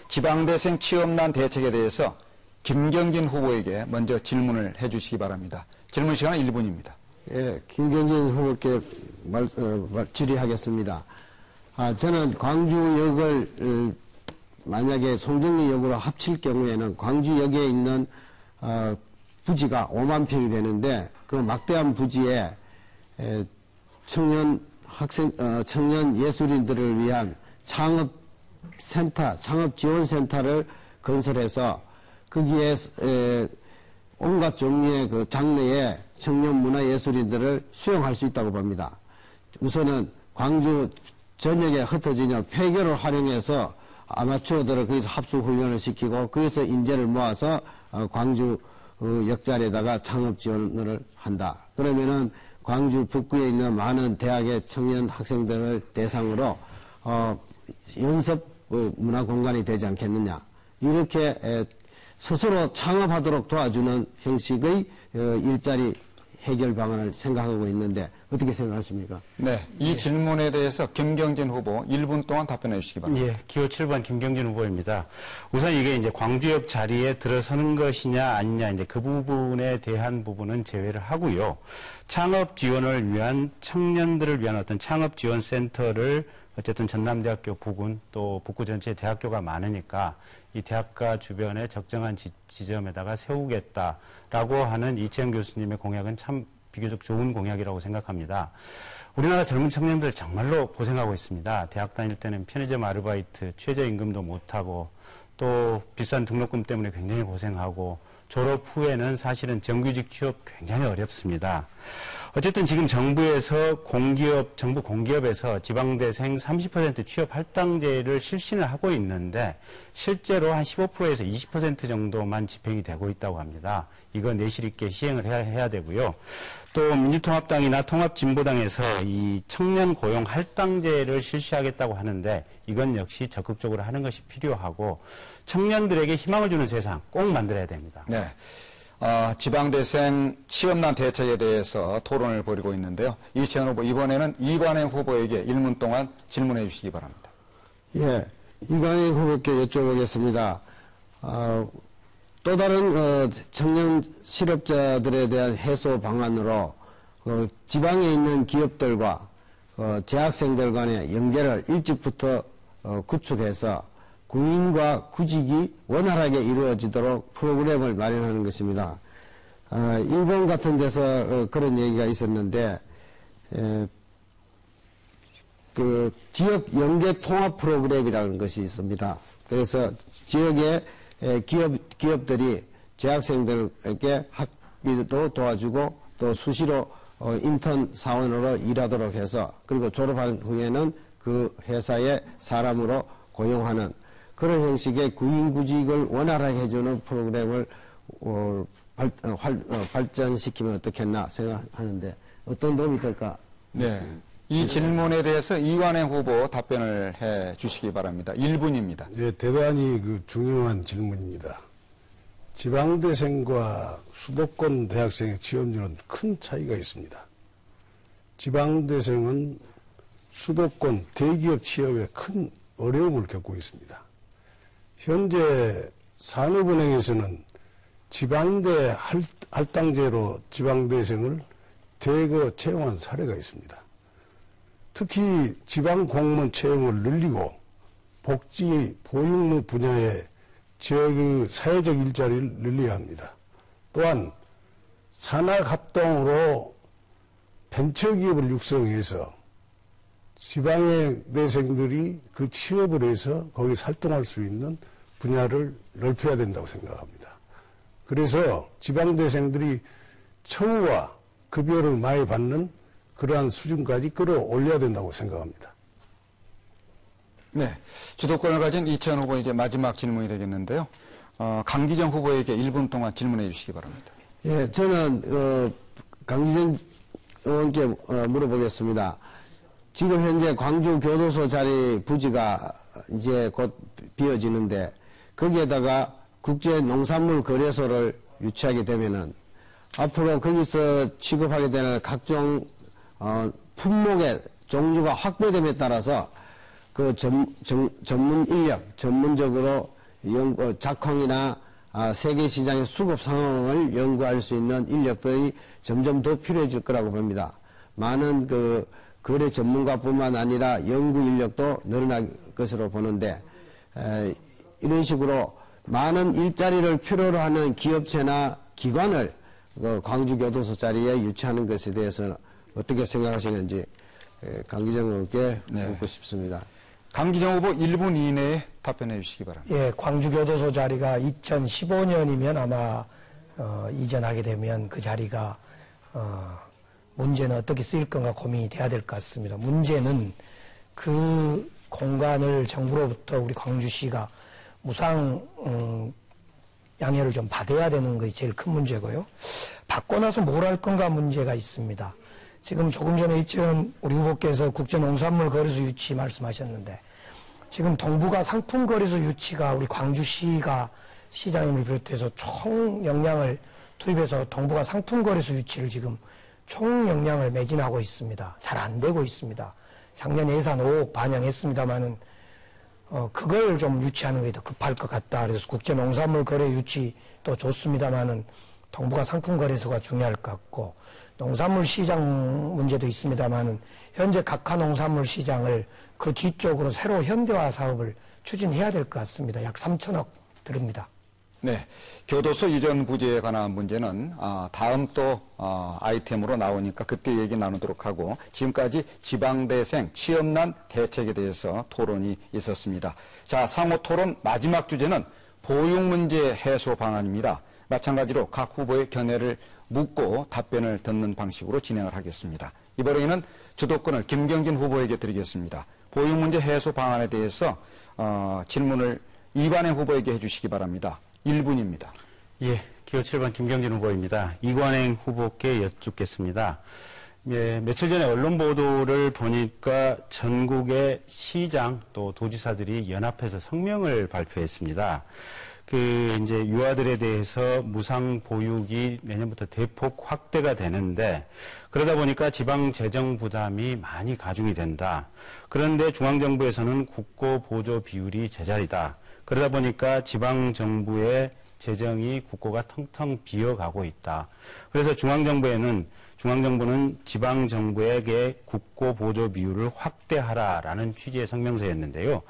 지방대생 취업난 대책에 대해서 김경진 후보에게 먼저 질문을 해주시기 바랍니다. 질문 시간은 1분입니다. 예, 김경진 후보께 질의하겠습니다. 저는 광주역을 만약에 송정리역으로 합칠 경우에는 광주역에 있는 부지가 5만 평이 되는데 그 막대한 부지에 청년 예술인들을 위한 창업지원센터를 건설해서 거기에 온갖 종류의 그 장르의 청년 문화예술인들을 수용할 수 있다고 봅니다. 우선은 광주 전역에 흩어지는 폐교를 활용해서 아마추어들을 거기서 합숙훈련을 시키고 거기서 인재를 모아서 광주 역자리에다가 창업 지원을 한다. 그러면은 광주 북구에 있는 많은 대학의 청년 학생들을 대상으로 연습 문화 공간이 되지 않겠느냐. 이렇게 스스로 창업하도록 도와주는 형식의 일자리 해결 방안을 생각하고 있는데 어떻게 생각하십니까? 네, 이 질문에 대해서 김경진 후보 1분 동안 답변해 주시기 바랍니다. 예, 기호 7번 김경진 후보입니다. 우선 이게 이제 광주역 자리에 들어서는 것이냐 아니냐 이제 그 부분에 대한 부분은 제외를 하고요. 창업 지원을 위한 청년들을 위한 어떤 창업 지원 센터를 어쨌든 전남대학교 부근 또 북구 전체에 대학교가 많으니까 이 대학가 주변에 적정한 지점에다가 세우겠다라고 하는 이채영 교수님의 공약은 참 비교적 좋은 공약이라고 생각합니다. 우리나라 젊은 청년들 정말로 고생하고 있습니다. 대학 다닐 때는 편의점 아르바이트, 최저임금도 못하고 또 비싼 등록금 때문에 굉장히 고생하고 졸업 후에는 사실은 정규직 취업 굉장히 어렵습니다. 어쨌든 지금 정부에서 정부 공기업에서 지방대생 30% 취업 할당제를 실시를 하고 있는데 실제로 한 15%에서 20% 정도만 집행이 되고 있다고 합니다. 이거 내실 있게 시행을 해야 되고요. 또 민주통합당이나 통합진보당에서 이 청년 고용 할당제를 실시하겠다고 하는데 이건 역시 적극적으로 하는 것이 필요하고 청년들에게 희망을 주는 세상 꼭 만들어야 됩니다. 네. 지방대생 취업난 대책에 대해서 토론을 벌이고 있는데요. 이채원 후보, 이번에는 이관행 후보에게 1분 동안 질문해 주시기 바랍니다. 예, 이관행 후보께 여쭤보겠습니다. 또 다른 청년 실업자들에 대한 해소 방안으로 지방에 있는 기업들과 재학생들 간의 연계를 일찍부터 구축해서 구인과 구직이 원활하게 이루어지도록 프로그램을 마련하는 것입니다. 일본 같은 데서 그런 얘기가 있었는데 그 지역 연계 통합 프로그램이라는 것이 있습니다. 그래서 지역의 기업들이 재학생들에게 학비도 도와주고 또 수시로 인턴 사원으로 일하도록 해서 그리고 졸업한 후에는 그 회사의 사람으로 고용하는 그런 형식의 구인구직을 원활하게 해주는 프로그램을 발전시키면 어떻겠나 생각하는데 어떤 도움이 될까? 네. 이 질문에 대해서 이관행 후보 답변을 해 주시기 바랍니다. 1분입니다. 예, 대단히 중요한 질문입니다. 지방대생과 수도권 대학생의 취업률은 큰 차이가 있습니다. 지방대생은 수도권 대기업 취업에 큰 어려움을 겪고 있습니다. 현재 산업은행에서는 지방대 할당제로 지방대생을 대거 채용한 사례가 있습니다. 특히 지방공무원 채용을 늘리고 복지, 보육무 분야의 사회적 일자리를 늘려야 합니다. 또한 산학합동으로 벤처기업을 육성해서 지방의 대생들이 그 취업을 해서 거기서 활동할 수 있는 분야를 넓혀야 된다고 생각합니다. 그래서 지방대생들이 처우와 급여를 많이 받는 그러한 수준까지 끌어올려야 된다고 생각합니다. 네. 주도권을 가진 이채원 후보 이제 마지막 질문이 되겠는데요. 강기정 후보에게 1분 동안 질문해 주시기 바랍니다. 예, 저는 강기정 의원께 물어보겠습니다. 지금 현재 광주 교도소 자리 부지가 이제 곧 비어지는데 거기에다가 국제 농산물 거래소를 유치하게 되면은 앞으로 거기서 취급하게 되는 각종 품목의 종류가 확대됨에 따라서 그 전문 인력, 전문적으로 작황이나 세계 시장의 수급 상황을 연구할 수 있는 인력들이 점점 더 필요해질 거라고 봅니다. 많은 그 거래 전문가뿐만 아니라 연구 인력도 늘어날 것으로 보는데 이런 식으로 많은 일자리를 필요로 하는 기업체나 기관을 광주교도소 자리에 유치하는 것에 대해서 어떻게 생각하시는지 강기정 의원께 묻고 싶습니다. 강기정 후보 1분 이내에 답변해 주시기 바랍니다. 예, 광주교도소 자리가 2015년이면 아마 이전하게 되면 그 자리가 문제는 어떻게 쓰일 건가 고민이 돼야 될 것 같습니다. 문제는 그 공간을 정부로부터 우리 광주시가 무상 양해를 좀 받아야 되는 것이 제일 큰 문제고요. 받고 나서 뭘 할 건가 문제가 있습니다. 지금 조금 전에 이천 우리 후보께서 국제농산물 거래소 유치 말씀하셨는데 지금 동북아 상품 거래소 유치가 우리 광주시가 시장님을 비롯해서 총 역량을 투입해서 동북아 상품 거래소 유치를 지금 총 역량을 매진하고 있습니다. 잘 안 되고 있습니다. 작년 예산 5억 반영했습니다만은 그걸 좀 유치하는 게 더 급할 것 같다. 그래서 국제농산물 거래 유치도 좋습니다만은 동북아 상품 거래소가 중요할 것 같고 농산물 시장 문제도 있습니다만은 현재 각하 농산물 시장을 그 뒤쪽으로 새로 현대화 사업을 추진해야 될 것 같습니다. 약 3천억 들읍니다. 네, 교도소 이전 부지에 관한 문제는 다음 또 아이템으로 나오니까 그때 얘기 나누도록 하고 지금까지 지방대생 취업난 대책에 대해서 토론이 있었습니다. 자, 상호 토론 마지막 주제는 보육문제 해소 방안입니다. 마찬가지로 각 후보의 견해를 묻고 답변을 듣는 방식으로 진행을 하겠습니다. 이번에는 주도권을 김경진 후보에게 드리겠습니다. 보육문제 해소 방안에 대해서 질문을 이관행 후보에게 해주시기 바랍니다. 1분입니다. 예, 기호 7번 김경진 후보입니다. 이관행 후보께 여쭙겠습니다. 예, 며칠 전에 언론 보도를 보니까 전국의 시장 또 도지사들이 연합해서 성명을 발표했습니다. 이제 유아들에 대해서 무상 보육이 내년부터 대폭 확대가 되는데 그러다 보니까 지방 재정 부담이 많이 가중이 된다. 그런데 중앙정부에서는 국고 보조 비율이 제자리다. 그러다 보니까 지방 정부의 재정이 국고가 텅텅 비어가고 있다. 그래서 중앙정부는 지방 정부에게 국고 보조 비율을 확대하라라는 취지의 성명서였는데요.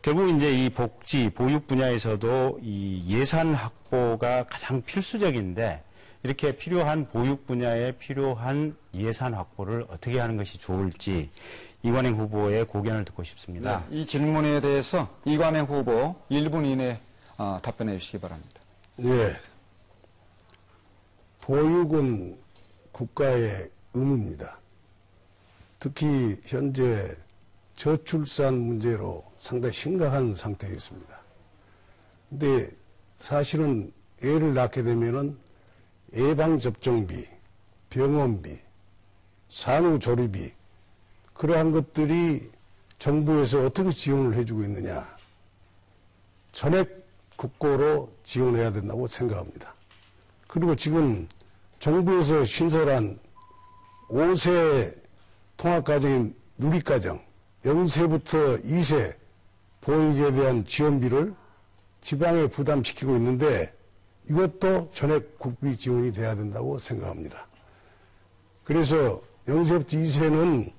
결국 이제 이 복지, 보육 분야에서도 이 예산 확보가 가장 필수적인데 이렇게 필요한 보육 분야에 필요한 예산 확보를 어떻게 하는 것이 좋을지 이관행 후보의 고견을 듣고 싶습니다. 네, 이 질문에 대해서 이관행 후보 1분 이내에 답변해 주시기 바랍니다. 네. 보육은 국가의 의무입니다. 특히 현재 저출산 문제로 상당히 심각한 상태에 있습니다. 근데 사실은 애를 낳게 되면은 예방접종비, 병원비, 산후조리비, 그러한 것들이 정부에서 어떻게 지원을 해주고 있느냐. 전액 국고로 지원해야 된다고 생각합니다. 그리고 지금 정부에서 신설한 5세 통합가정인 누리가정, 0세부터 2세 보육에 대한 지원비를 지방에 부담시키고 있는데 이것도 전액 국비 지원이 돼야 된다고 생각합니다. 그래서 0세부터 2세는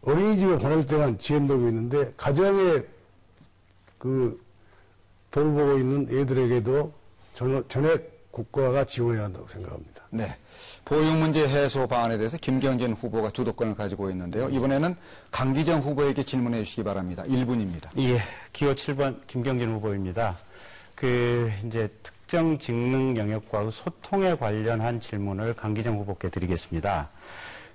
어린이집에 보낼 때만 지원되고 있는데 가정에 돌보고 있는 애들에게도 전액 국가가 지원해야 한다고 생각합니다. 네. 보육문제 해소 방안에 대해서 김경진 후보가 주도권을 가지고 있는데요. 이번에는 강기정 후보에게 질문해 주시기 바랍니다. 1분입니다. 예, 기호 7번 김경진 후보입니다. 이제 특정 직능 영역과 소통에 관련한 질문을 강기정 후보께 드리겠습니다.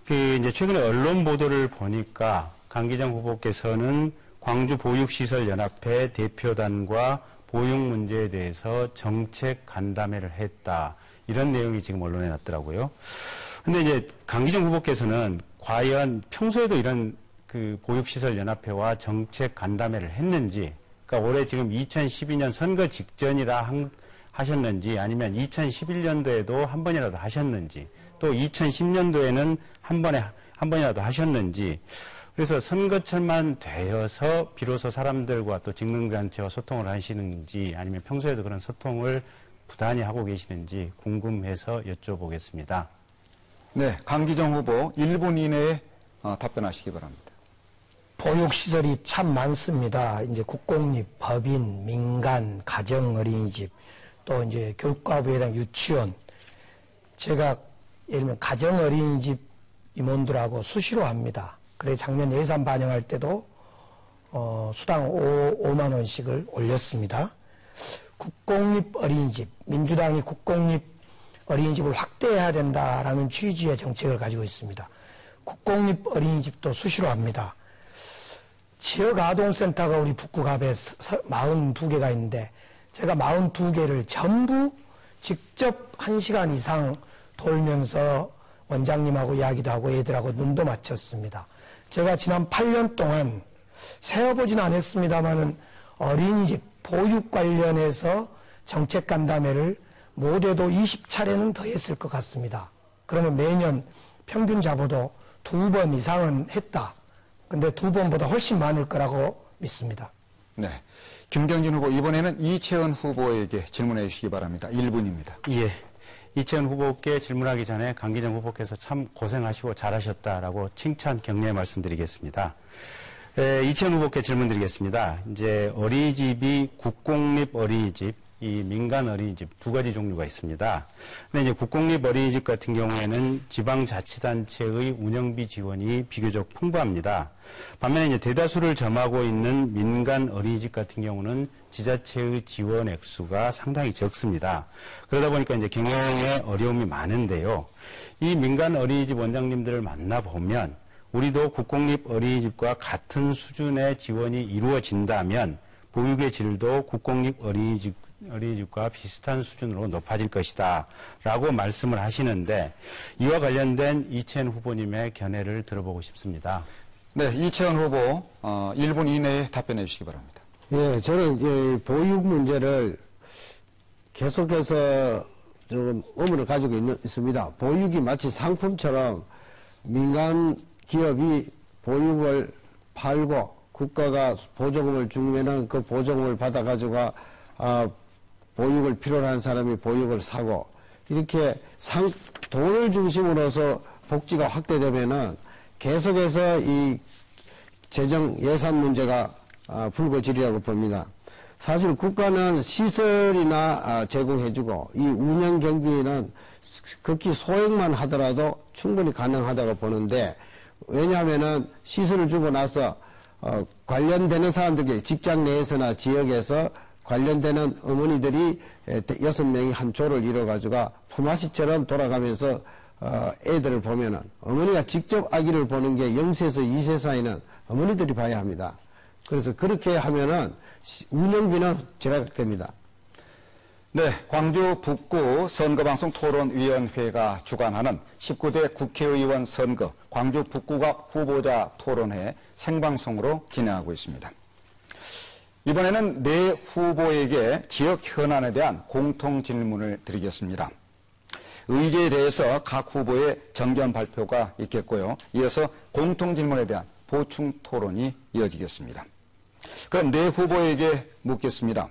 이제 최근에 언론 보도를 보니까 강기정 후보께서는 광주보육시설연합회 대표단과 보육 문제에 대해서 정책 간담회를 했다. 이런 내용이 지금 언론에 났더라고요. 근데 이제 강기정 후보께서는 과연 평소에도 이런 보육시설연합회와 정책 간담회를 했는지, 그러니까 올해 지금 2012년 선거 직전이라 하셨는지 아니면 2011년도에도 한 번이라도 하셨는지 또 2010년도에는 한 번이라도 하셨는지 그래서 선거철만 되어서 비로소 사람들과 또 직능단체와 소통을 하시는지 아니면 평소에도 그런 소통을 부단히 하고 계시는지 궁금해서 여쭤보겠습니다. 네, 강기정 후보 1분 이내에 답변하시기 바랍니다. 보육시설이 참 많습니다. 이제 국공립, 법인, 민간, 가정 어린이집, 또 이제 교육과부에 해당 유치원. 제가 예를 들면 가정 어린이집 임원들하고 수시로 합니다. 그래 작년 예산 반영할 때도 수당 5만 원씩을 올렸습니다. 국공립 어린이집, 민주당이 국공립 어린이집을 확대해야 된다라는 취지의 정책을 가지고 있습니다. 국공립 어린이집도 수시로 합니다. 지역아동센터가 우리 북구갑에 42개가 있는데 제가 42개를 전부 직접 1시간 이상 돌면서 원장님하고 이야기도 하고 애들하고 눈도 맞췄습니다. 제가 지난 8년 동안 세어보진 않았습니다만은 어린이집 보육 관련해서 정책 간담회를 못해도 20차례는 더 했을 것 같습니다. 그러면 매년 평균 잡아도 2번 이상은 했다. 근데 2번보다 훨씬 많을 거라고 믿습니다. 네. 김경진 후보, 이번에는 이채은 후보에게 질문해 주시기 바랍니다. 1분입니다. 예. 이채은 후보께 질문하기 전에 강기정 후보께서 참 고생하시고 잘하셨다라고 칭찬 격려의 말씀드리겠습니다. 이채은 후보께 질문드리겠습니다. 이제 어린이집이 국공립 어린이집, 이 민간 어린이집 두 가지 종류가 있습니다. 근데 이제 국공립 어린이집 같은 경우에는 지방자치단체의 운영비 지원이 비교적 풍부합니다. 반면에 이제 대다수를 점하고 있는 민간 어린이집 같은 경우는 지자체의 지원 액수가 상당히 적습니다. 그러다 보니까 이제 경영에 어려움이 많은데요. 이 민간 어린이집 원장님들을 만나보면 우리도 국공립 어린이집과 같은 수준의 지원이 이루어진다면 보육의 질도 국공립 어린이집과 비슷한 수준으로 높아질 것이다 라고 말씀을 하시는데 이와 관련된 이채은 후보님의 견해를 들어보고 싶습니다. 네, 이채은 후보 1분 이내에 답변해 주시기 바랍니다. 예, 저는 이 보육 문제를 계속해서 좀 의문을 가지고 있습니다. 보육이 마치 상품처럼 민간 기업이 보육을 팔고 국가가 보조금을 주면은 그 보조금을 받아가지고 보육을 필요로 하는 사람이 보육을 사고 이렇게 돈을 중심으로서 복지가 확대되면은 계속해서 이 재정 예산 문제가 불거지리라고 봅니다. 사실 국가는 시설이나 제공해주고 이 운영 경비는 극히 소액만 하더라도 충분히 가능하다고 보는데 왜냐하면은 시설을 주고 나서 관련되는 사람들에게 직장 내에서나 지역에서 관련되는 어머니들이 6명이 한 조를 이뤄가지고 품앗이처럼 돌아가면서 애들을 보면은 어머니가 직접 아기를 보는 게 0세에서 2세 사이는 어머니들이 봐야 합니다. 그래서 그렇게 하면은 운영비는 절약됩니다. 네, 광주 북구 선거방송 토론위원회가 주관하는 19대 국회의원 선거 광주 북구갑 후보자 토론회 생방송으로 진행하고 있습니다. 이번에는 네 후보에게 지역 현안에 대한 공통 질문을 드리겠습니다. 의제에 대해서 각 후보의 정견 발표가 있겠고요. 이어서 공통 질문에 대한 보충 토론이 이어지겠습니다. 그럼 네 후보에게 묻겠습니다.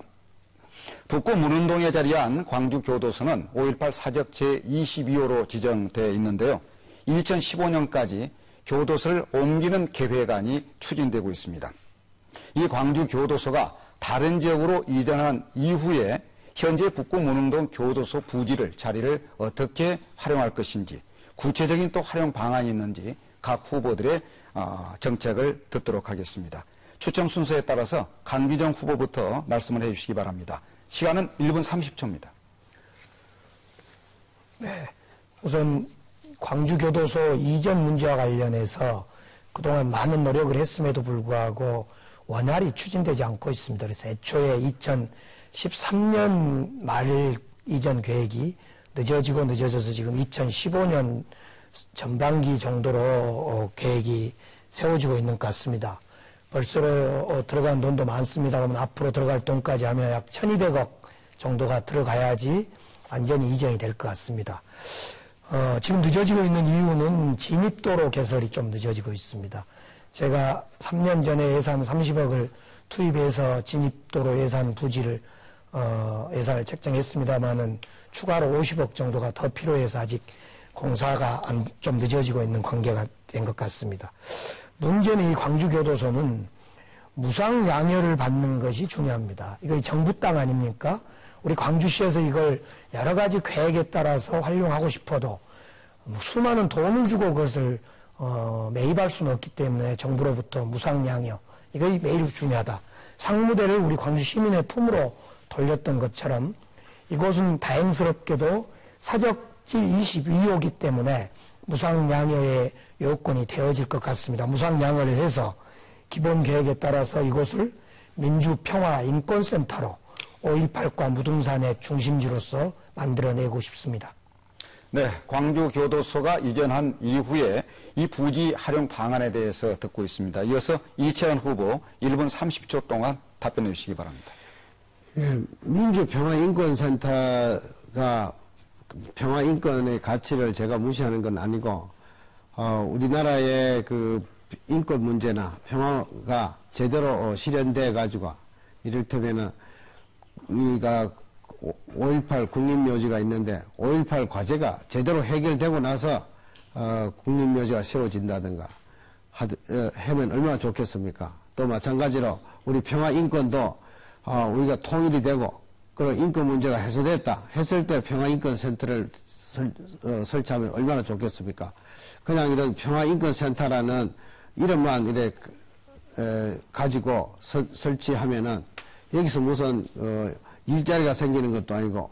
북구 문운동에 자리한 광주교도소는 5.18 사적 제22호로 지정되어 있는데요. 2015년까지 교도소를 옮기는 계획안이 추진되고 있습니다. 이 광주교도소가 다른 지역으로 이전한 이후에 현재 북구 문운동 교도소 부지를 자리를 어떻게 활용할 것인지 구체적인 또 활용 방안이 있는지 각 후보들의 정책을 듣도록 하겠습니다. 추첨 순서에 따라서 강기정 후보부터 말씀을 해주시기 바랍니다. 시간은 1분 30초입니다. 네, 우선 광주교도소 이전 문제와 관련해서 그동안 많은 노력을 했음에도 불구하고 원활히 추진되지 않고 있습니다. 그래서 애초에 2013년 말 이전 계획이 늦어지고 늦어져서 지금 2015년 전반기 정도로 계획이 세워지고 있는 것 같습니다. 벌써 들어간 돈도 많습니다만 앞으로 들어갈 돈까지 하면 약 1200억 정도가 들어가야지 완전히 이전이 될 것 같습니다. 지금 늦어지고 있는 이유는 진입도로 개설이 좀 늦어지고 있습니다. 제가 3년 전에 예산 30억을 투입해서 진입도로 예산 부지를 예산을 책정했습니다만은 추가로 50억 정도가 더 필요해서 아직 공사가 좀 늦어지고 있는 관계가 된 것 같습니다. 문제는 이 광주교도소는 무상 양혈을 받는 것이 중요합니다. 이거 정부 땅 아닙니까? 우리 광주시에서 이걸 여러 가지 계획에 따라서 활용하고 싶어도 수많은 돈을 주고 그것을 매입할 수는 없기 때문에 정부로부터 무상 양혈 이거 매일 중요하다. 상무대를 우리 광주 시민의 품으로 돌렸던 것처럼 이곳은 다행스럽게도 사적지 22호기 때문에 무상 양혈의 요건이 되어질 것 같습니다. 무상 양혈을 해서 기본 계획에 따라서 이곳을 민주평화인권센터로 5.18과 무등산의 중심지로서 만들어내고 싶습니다. 네, 광주교도소가 이전한 이후에 이 부지 활용 방안에 대해서 듣고 있습니다. 이어서 이채원 후보 1분 30초 동안 답변해 주시기 바랍니다. 예, 민주평화인권센터가 평화인권의 가치를 제가 무시하는 건 아니고 우리나라의 그 인권 문제나 평화가 제대로 실현돼 가지고 이를테면은 우리가 5.18 국립묘지가 있는데 5.18 과제가 제대로 해결되고 나서 국립묘지가 세워진다든가 하면 얼마나 좋겠습니까? 또 마찬가지로 우리 평화인권도 우리가 통일이 되고 그런 인권 문제가 해소됐다 했을 때 평화인권센터를 설치하면 얼마나 좋겠습니까? 그냥 이런 평화인권센터라는 이름만 이래 가지고 설치하면은 여기서 무슨 일자리가 생기는 것도 아니고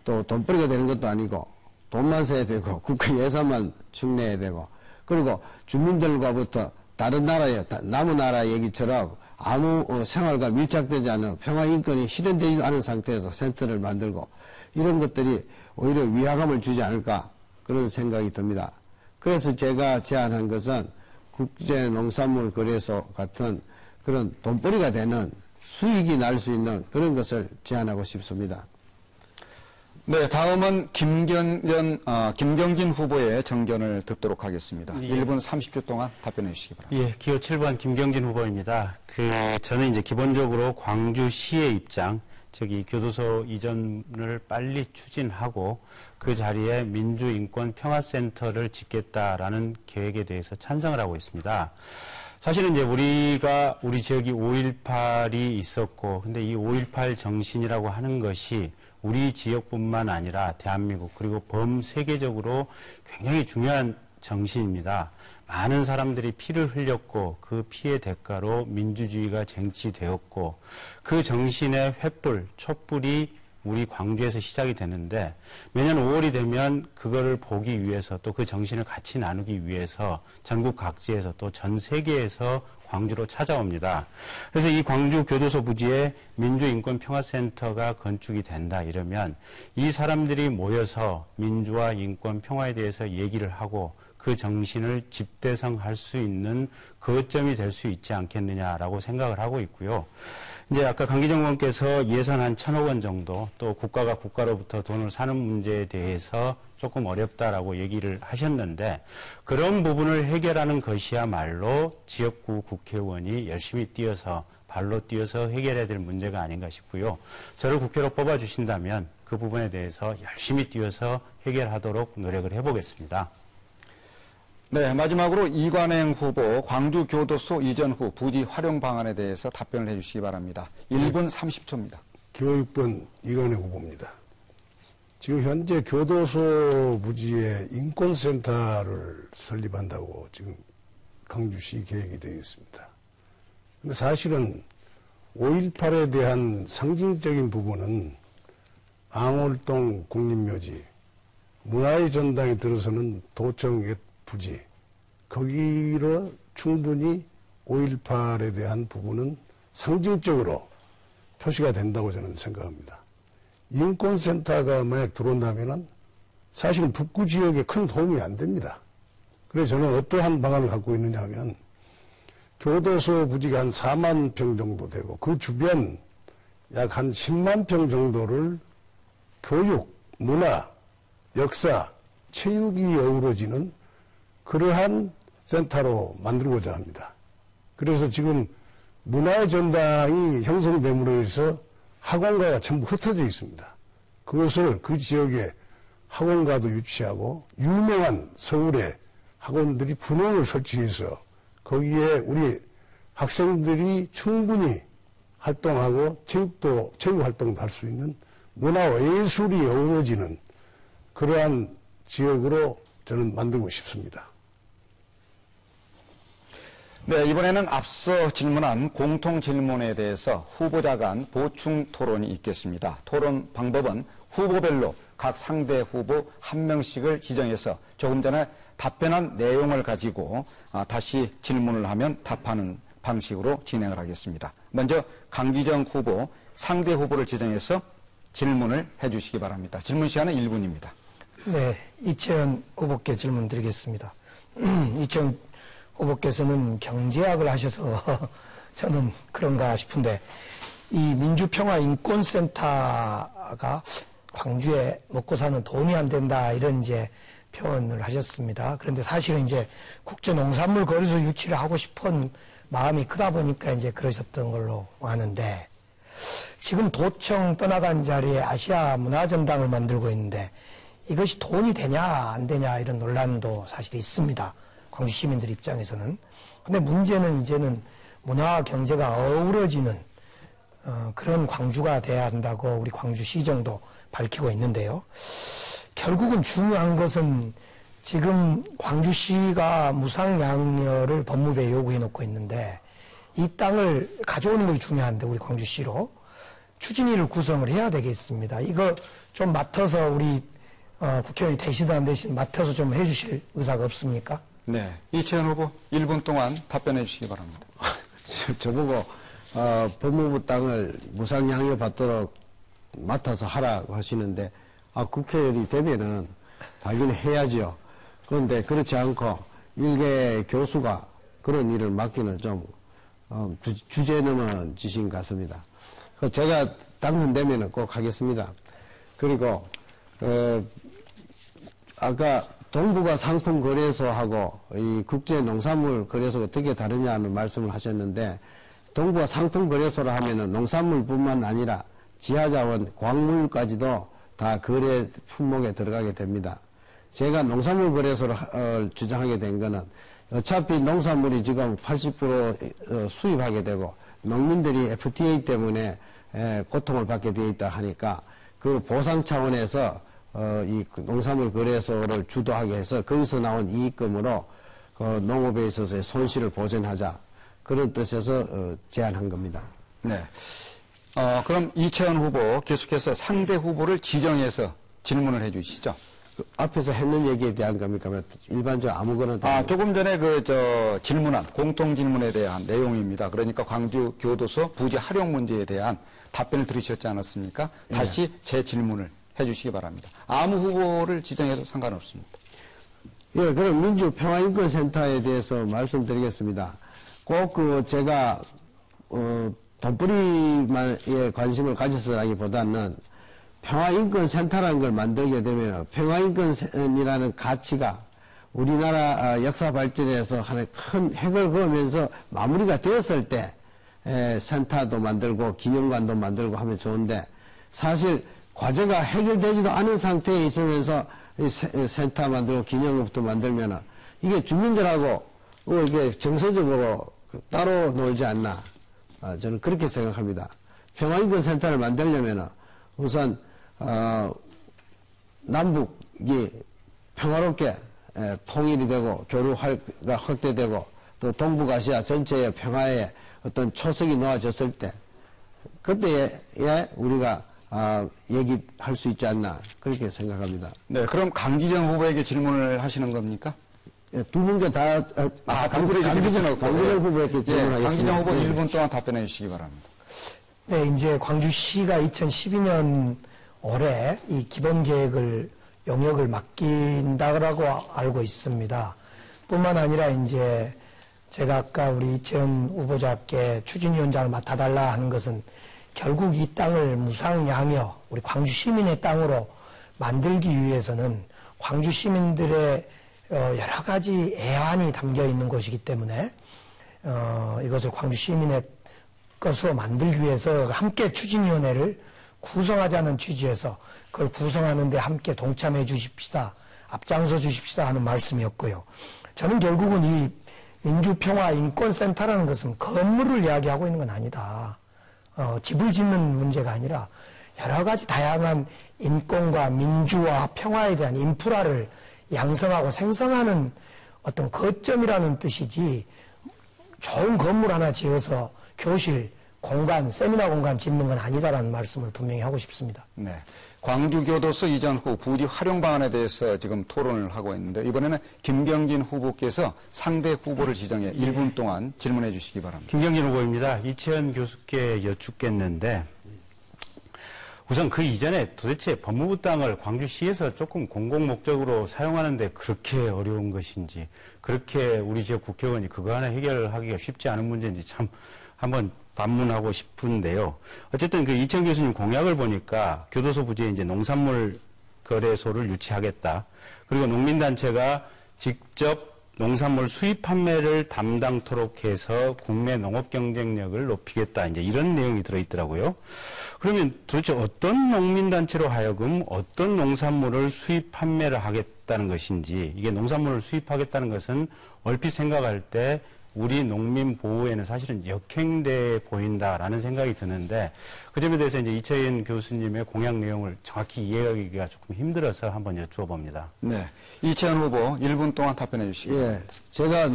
또 돈벌이가 되는 것도 아니고 돈만 써야 되고 국가 예산만 축내야 되고 그리고 주민들과부터 다른 나라의 남의 나라 얘기처럼 아무 생활과 밀착되지 않은 평화인권이 실현되지 않은 상태에서 센터를 만들고 이런 것들이 오히려 위화감을 주지 않을까 그런 생각이 듭니다. 그래서 제가 제안한 것은 국제농산물거래소 같은 그런 돈벌이가 되는 수익이 날 수 있는 그런 것을 제안하고 싶습니다. 네, 다음은 김경진 후보의 정견을 듣도록 하겠습니다. 예. 1분 30초 동안 답변해 주시기 바랍니다. 예, 기호 7번 김경진 후보입니다. 저는 이제 기본적으로 광주시의 입장, 즉 이 교도소 이전을 빨리 추진하고 그 자리에 민주인권평화센터를 짓겠다라는 계획에 대해서 찬성을 하고 있습니다. 사실은 이제 우리 지역이 5.18이 있었고, 근데 이 5.18 정신이라고 하는 것이 우리 지역뿐만 아니라 대한민국 그리고 범세계적으로 굉장히 중요한 정신입니다. 많은 사람들이 피를 흘렸고 그 피의 대가로 민주주의가 쟁취되었고 그 정신의 횃불, 촛불이 우리 광주에서 시작이 되는데 매년 5월이 되면 그거를 보기 위해서 또 그 정신을 같이 나누기 위해서 전국 각지에서 또 전 세계에서 광주로 찾아옵니다. 그래서 이 광주 교도소 부지에 민주인권평화센터가 건축이 된다 이러면 이 사람들이 모여서 민주화, 인권, 평화에 대해서 얘기를 하고 그 정신을 집대성할 수 있는 거점이 될 수 있지 않겠느냐라고 생각을 하고 있고요. 이제 아까 강기정 의원께서 예산 한 1,000억 원 정도 또 국가가 국가로부터 돈을 사는 문제에 대해서 조금 어렵다라고 얘기를 하셨는데 그런 부분을 해결하는 것이야말로 지역구 국회의원이 열심히 뛰어서 발로 뛰어서 해결해야 될 문제가 아닌가 싶고요. 저를 국회로 뽑아주신다면 그 부분에 대해서 열심히 뛰어서 해결하도록 노력을 해보겠습니다. 네, 마지막으로 이관행 후보 광주교도소 이전 후 부지 활용 방안에 대해서 답변을 해주시기 바랍니다. 1분 30초입니다. 기호6번 이관행 후보입니다. 지금 현재 교도소 부지에 인권센터를 설립한다고 지금 광주시 계획이 되어 있습니다. 근데 사실은 5.18에 대한 상징적인 부분은 앙월동 국립묘지, 문화의 전당에 들어서는 도청 옛 부지, 거기로 충분히 5.18에 대한 부분은 상징적으로 표시가 된다고 저는 생각합니다. 인권센터가 만약 들어온다면은 사실은 북구 지역에 큰 도움이 안 됩니다. 그래서 저는 어떠한 방안을 갖고 있느냐 하면 교도소 부지가 한 4만 평 정도 되고 그 주변 약 한 10만 평 정도를 교육, 문화, 역사, 체육이 어우러지는 그러한 센터로 만들고자 합니다. 그래서 지금 문화의 전당이 형성됨으로 해서 학원가가 전부 흩어져 있습니다. 그것을 그 지역에 학원가도 유치하고 유명한 서울의 학원들이 분원을 설치해서 거기에 우리 학생들이 충분히 활동하고 체육 활동도 할 수 있는 문화와 예술이 어우러지는 그러한 지역으로 저는 만들고 싶습니다. 네, 이번에는 앞서 질문한 공통 질문에 대해서 후보자 간 보충 토론이 있겠습니다. 토론 방법은 후보별로 각 상대 후보 한 명씩을 지정해서 조금 전에 답변한 내용을 가지고 다시 질문을 하면 답하는 방식으로 진행을 하겠습니다. 먼저 강기정 후보 상대 후보를 지정해서 질문을 해주시기 바랍니다. 질문 시간은 1분입니다. 네, 이채연 후보께 질문 드리겠습니다. 이채연 후보께서는 경제학을 하셔서 저는 그런가 싶은데 이 민주평화인권센터가 광주에 먹고 사는 돈이 안 된다 이런 이제 표현을 하셨습니다. 그런데 사실은 이제 국제농산물 거래소 유치를 하고 싶은 마음이 크다 보니까 이제 그러셨던 걸로 아는데 지금 도청 떠나간 자리에 아시아 문화전당을 만들고 있는데 이것이 돈이 되냐 안 되냐 이런 논란도 사실 있습니다. 광주 시민들 입장에서는. 근데 문제는 이제는 문화와 경제가 어우러지는 그런 광주가 돼야 한다고 우리 광주시정도 밝히고 있는데요. 결국은 중요한 것은 지금 광주시가 무상양료를 법무부에 요구해 놓고 있는데 이 땅을 가져오는 것이 중요한데 우리 광주시로 추진위를 구성을 해야 되겠습니다. 이거 좀 맡아서 우리 국회의원이 되시든 안 되시든 맡아서 좀 해주실 의사가 없습니까? 네, 이채연 후보 1분 동안 답변해 주시기 바랍니다. 저보고 법무부 땅을 무상양료 받도록 맡아서 하라고 하시는데 국회의원이 되면은 당연히 해야죠. 그런데 그렇지 않고 일개 교수가 그런 일을 맡기는 좀 주제 넘은 짓인 것 같습니다. 제가 당선되면은 꼭 하겠습니다. 그리고 아까 동부가 상품거래소하고 이 국제농산물거래소가 어떻게 다르냐는 말씀을 하셨는데 동부가 상품거래소라 하면은 농산물뿐만 아니라 지하자원, 광물까지도 다 거래 품목에 들어가게 됩니다. 제가 농산물거래소를 주장하게 된 거는 어차피 농산물이 지금 80% 수입하게 되고 농민들이 FTA 때문에 고통을 받게 되어 있다 하니까 그 보상 차원에서 이 농산물 거래소를 주도하게 해서 거기서 나온 이익금으로 농업에 있어서의 손실을 보전하자 그런 뜻에서 제안한 겁니다. 네. 그럼 이채연 후보 계속해서 상대 후보를 지정해서 질문을 해 주시죠. 앞에서 했는 얘기에 대한 겁니까? 일반적으로 아무거나. 조금 전에 질문한 공통 질문에 대한 내용입니다. 그러니까 광주 교도소 부지 활용 문제에 대한 답변을 들으셨지 않았습니까? 다시 제 질문을 해 주시기 바랍니다. 아무 후보를 지정해도 상관없습니다. 예, 그럼 민주평화인권센터에 대해서 말씀드리겠습니다. 꼭 제가 돈벌이에 관심을 가져서라기보다는 평화인권센터라는 걸 만들게 되면 평화인권이라는 가치가 우리나라 역사 발전에서 하나의 큰 획을 그으면서 마무리가 되었을 때 센터도 만들고 기념관도 만들고 하면 좋은데 사실 과제가 해결되지도 않은 상태에 있으면서 센터 만들고 기념관부터 만들면 이게 주민들하고 이게 정서적으로 따로 놀지 않나 저는 그렇게 생각합니다. 평화인권센터를 만들려면 우선 남북이 평화롭게 통일이 되고 교류가 확대되고 또 동북아시아 전체의 평화에 어떤 초석이 놓아졌을 때 그때에 우리가 얘기할 수 있지 않나 그렇게 생각합니다. 네, 그럼 강기정 후보에게 질문을 하시는 겁니까? 예, 두 분께 다 강기정 후보에게 질문하겠습니다. 강기정 후보 1분 동안 답변해 주시기 바랍니다. 네, 이제 광주시가 2012년 올해 이 기본계획을 영역을 맡긴다고 알고 있습니다. 뿐만 아니라 이제 제가 아까 우리 이채연 후보자께 추진위원장을 맡아달라 하는 것은 결국 이 땅을 무상양여 우리 광주 시민의 땅으로 만들기 위해서는 광주 시민들의 여러 가지 애환이 담겨 있는 것이기 때문에 이것을 광주 시민의 것으로 만들기 위해서 함께 추진위원회를 구성하자는 취지에서 그걸 구성하는 데 함께 동참해 주십시다. 앞장서 주십시다 하는 말씀이었고요. 저는 결국은 이 민주평화인권센터라는 것은 건물을 이야기하고 있는 건 아니다. 집을 짓는 문제가 아니라 여러 가지 다양한 인권과 민주화, 평화에 대한 인프라를 양성하고 생성하는 어떤 거점이라는 뜻이지 좋은 건물 하나 지어서 교실, 공간, 세미나 공간 짓는 건 아니다라는 말씀을 분명히 하고 싶습니다. 네. 광주교도소 이전 후 부지 활용 방안에 대해서 지금 토론을 하고 있는데 이번에는 김경진 후보께서 상대 후보를 지정해 1분 동안 질문해 주시기 바랍니다. 김경진 후보입니다. 이채연 교수께 여쭙겠는데 우선 그 이전에 도대체 법무부 땅을 광주시에서 조금 공공목적으로 사용하는데 그렇게 어려운 것인지 그렇게 우리 지역 국회의원이 그거 하나 해결하기가 쉽지 않은 문제인지 참 한번 반문하고 싶은데요. 어쨌든 그 이채연 교수님 공약을 보니까 교도소 부지에 이제 농산물 거래소를 유치하겠다. 그리고 농민단체가 직접 농산물 수입 판매를 담당토록 해서 국내 농업 경쟁력을 높이겠다. 이제 이런 내용이 들어있더라고요. 그러면 도대체 어떤 농민단체로 하여금 어떤 농산물을 수입 판매를 하겠다는 것인지, 이게 농산물을 수입하겠다는 것은 얼핏 생각할 때 우리 농민 보호에는 사실은 역행돼 보인다라는 생각이 드는데 그 점에 대해서 이제 이채연 교수님의 공약 내용을 정확히 이해하기가 조금 힘들어서 한번 여쭈어봅니다. 네. 이채연 후보 1분 동안 답변해 주시기 바랍니다. 제가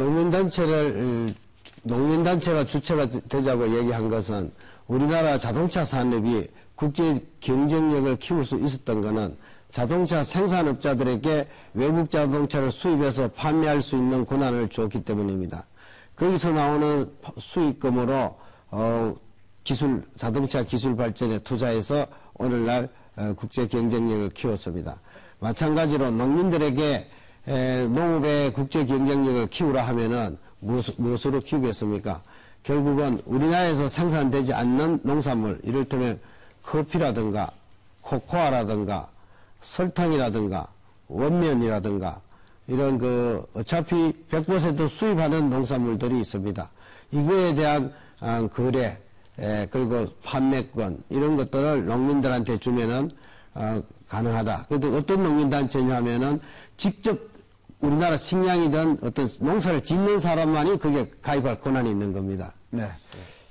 농민단체가 주체가 되자고 얘기한 것은 우리나라 자동차 산업이 국제 경쟁력을 키울 수 있었던 것은 자동차 생산업자들에게 외국 자동차를 수입해서 판매할 수 있는 권한을 줬기 때문입니다. 거기서 나오는 수익금으로 자동차 기술 발전에 투자해서 오늘날 국제 경쟁력을 키웠습니다. 마찬가지로 농민들에게 농업의 국제 경쟁력을 키우라 하면은 무엇으로 키우겠습니까? 결국은 우리나라에서 생산되지 않는 농산물, 이를테면 커피라든가 코코아라든가 설탕이라든가 원면이라든가 이런 어차피 100% 수입하는 농산물들이 있습니다. 이거에 대한 거래, 그리고 판매권, 이런 것들을 농민들한테 주면은, 가능하다. 근데 어떤 농민단체냐 하면은 직접 우리나라 식량이든 어떤 농사를 짓는 사람만이 거기에 가입할 권한이 있는 겁니다. 네.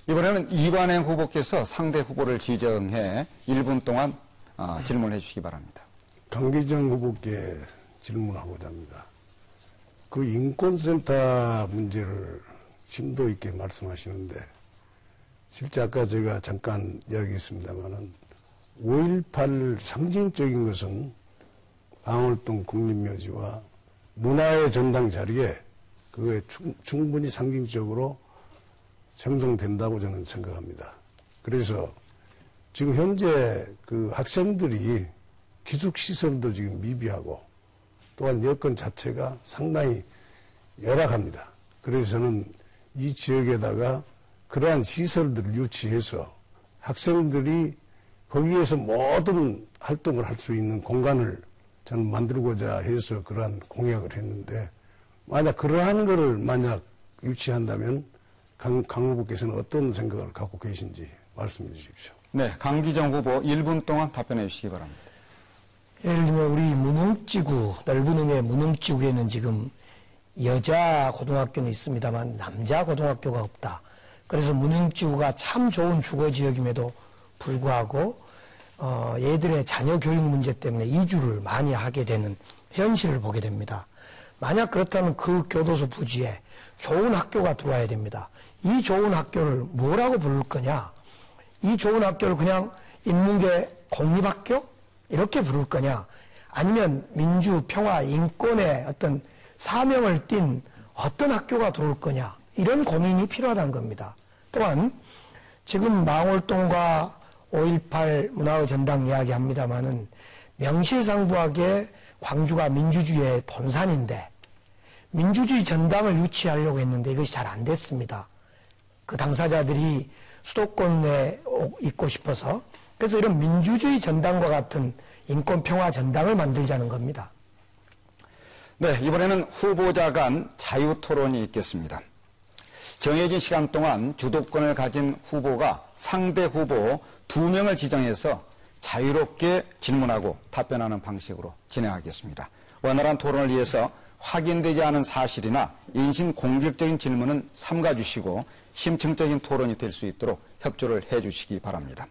이번에는 이관행 후보께서 상대 후보를 지정해 1분 동안 질문해 주시기 바랍니다. 강기정 후보께 질문하고자 합니다. 그 인권센터 문제를 심도 있게 말씀하시는데 실제 아까 제가 잠깐 이야기했습니다마는 5.18 상징적인 것은 방울동 국립묘지와 문화의 전당 자리에 그게 충분히 상징적으로 형성된다고 저는 생각합니다. 그래서 지금 현재 그 학생들이 기숙시설도 지금 미비하고 또한 여건 자체가 상당히 열악합니다. 그래서 저는 이 지역에다가 그러한 시설들을 유치해서 학생들이 거기에서 모든 활동을 할 수 있는 공간을 저는 만들고자 해서 그러한 공약을 했는데 만약 그러한 거를 만약 유치한다면 강 후보께서는 어떤 생각을 갖고 계신지 말씀해 주십시오. 네, 강기정 후보 1분 동안 답변해 주시기 바랍니다. 예를 들면 우리 무능지구, 넓은 의미의 무능지구에는 지금 여자 고등학교는 있습니다만 남자 고등학교가 없다. 그래서 무능지구가 참 좋은 주거지역임에도 불구하고 얘들의 자녀 교육 문제 때문에 이주를 많이 하게 되는 현실을 보게 됩니다. 만약 그렇다면 그 교도소 부지에 좋은 학교가 들어와야 됩니다. 이 좋은 학교를 뭐라고 부를 거냐? 이 좋은 학교를 그냥 인문계 공립학교? 이렇게 부를 거냐? 아니면 민주, 평화, 인권의 어떤 사명을 띤 어떤 학교가 들어올 거냐? 이런 고민이 필요하다는 겁니다. 또한 지금 망월동과 5.18 문화의 전당 이야기합니다마는 명실상부하게 광주가 민주주의의 본산인데 민주주의 전당을 유치하려고 했는데 이것이 잘 안 됐습니다. 그 당사자들이 수도권에 있고 싶어서 그래서 이런 민주주의 전당과 같은 인권평화 전당을 만들자는 겁니다. 네, 이번에는 후보자 간 자유토론이 있겠습니다. 정해진 시간 동안 주도권을 가진 후보가 상대 후보 2명을 지정해서 자유롭게 질문하고 답변하는 방식으로 진행하겠습니다. 원활한 토론을 위해서 확인되지 않은 사실이나 인신 공격적인 질문은 삼가 주시고 심층적인 토론이 될 수 있도록 협조를 해 주시기 바랍니다.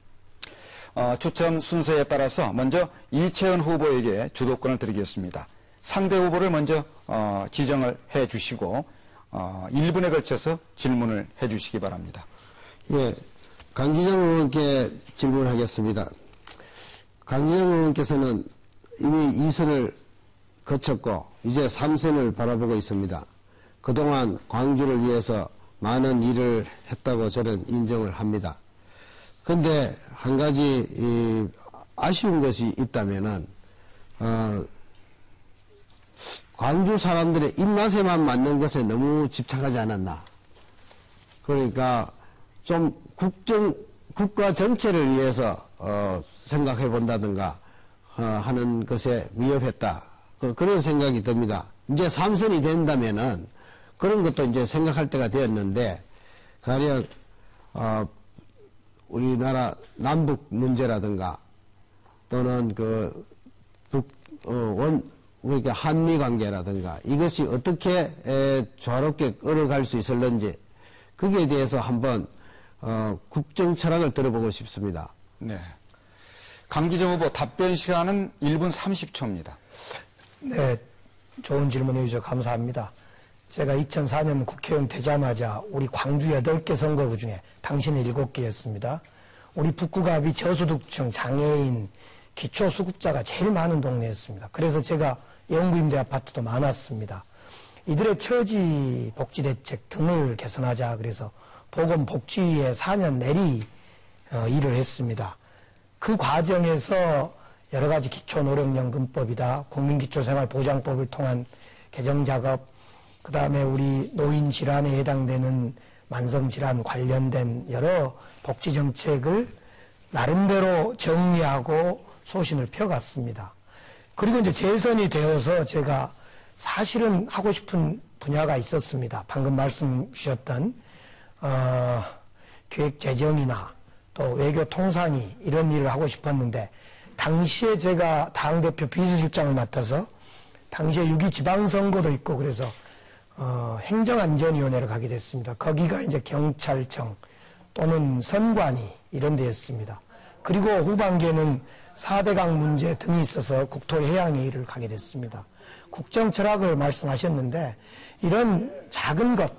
추첨 순서에 따라서 먼저 이채은 후보에게 주도권을 드리겠습니다. 상대 후보를 먼저 지정을 해 주시고 1분에 걸쳐서 질문을 해 주시기 바랍니다. 예, 강기정 의원께 질문하겠습니다. 강기정 의원께서는 이미 2선을 거쳤고 이제 3선을 바라보고 있습니다. 그동안 광주를 위해서 많은 일을 했다고 저는 인정을 합니다. 그런데 한 가지 아쉬운 것이 있다면은 광주 사람들의 입맛에만 맞는 것에 너무 집착하지 않았나. 그러니까 좀 국가 전체를 위해서 생각해 본다든가 하는 것에 미흡했다. 그런 생각이 듭니다. 이제 3선이 된다면은 그런 것도 이제 생각할 때가 되었는데 가령 우리나라 남북 문제라든가 또는 그러니까 한미 관계라든가 이것이 어떻게 조화롭게 끌어갈 수 있을는지 거기에 대해서 한번 국정 철학을 들어보고 싶습니다. 네. 강기정 후보 답변 시간은 1분 30초입니다. 네, 좋은 질문해 주셔서 감사합니다. 제가 2004년 국회의원 되자마자 우리 광주 8개 선거구 중에 당신은 7개였습니다. 우리 북구갑이 저소득층, 장애인, 기초수급자가 제일 많은 동네였습니다. 그래서 제가 영구임대 아파트도 많았습니다. 이들의 처지 복지대책 등을 개선하자 그래서 보건복지위에 4년 내리 일을 했습니다. 그 과정에서 여러 가지 기초노령연금법이다, 국민기초생활보장법을 통한 개정작업, 그 다음에 우리 노인질환에 해당되는 만성질환 관련된 여러 복지정책을 나름대로 정리하고 소신을 펴갔습니다. 그리고 이제 재선이 되어서 제가 사실은 하고 싶은 분야가 있었습니다. 방금 말씀 주셨던 기획재정이나 또 외교통상이 이런 일을 하고 싶었는데 당시에 제가 당대표 비서실장을 맡아서 당시에 6.2 지방선거도 있고 그래서 행정안전위원회를 가게 됐습니다. 거기가 이제 경찰청 또는 선관위 이런 데였습니다. 그리고 후반기에는 4대강 문제 등이 있어서 국토해양회의를 가게 됐습니다. 국정철학을 말씀하셨는데 이런 작은 것,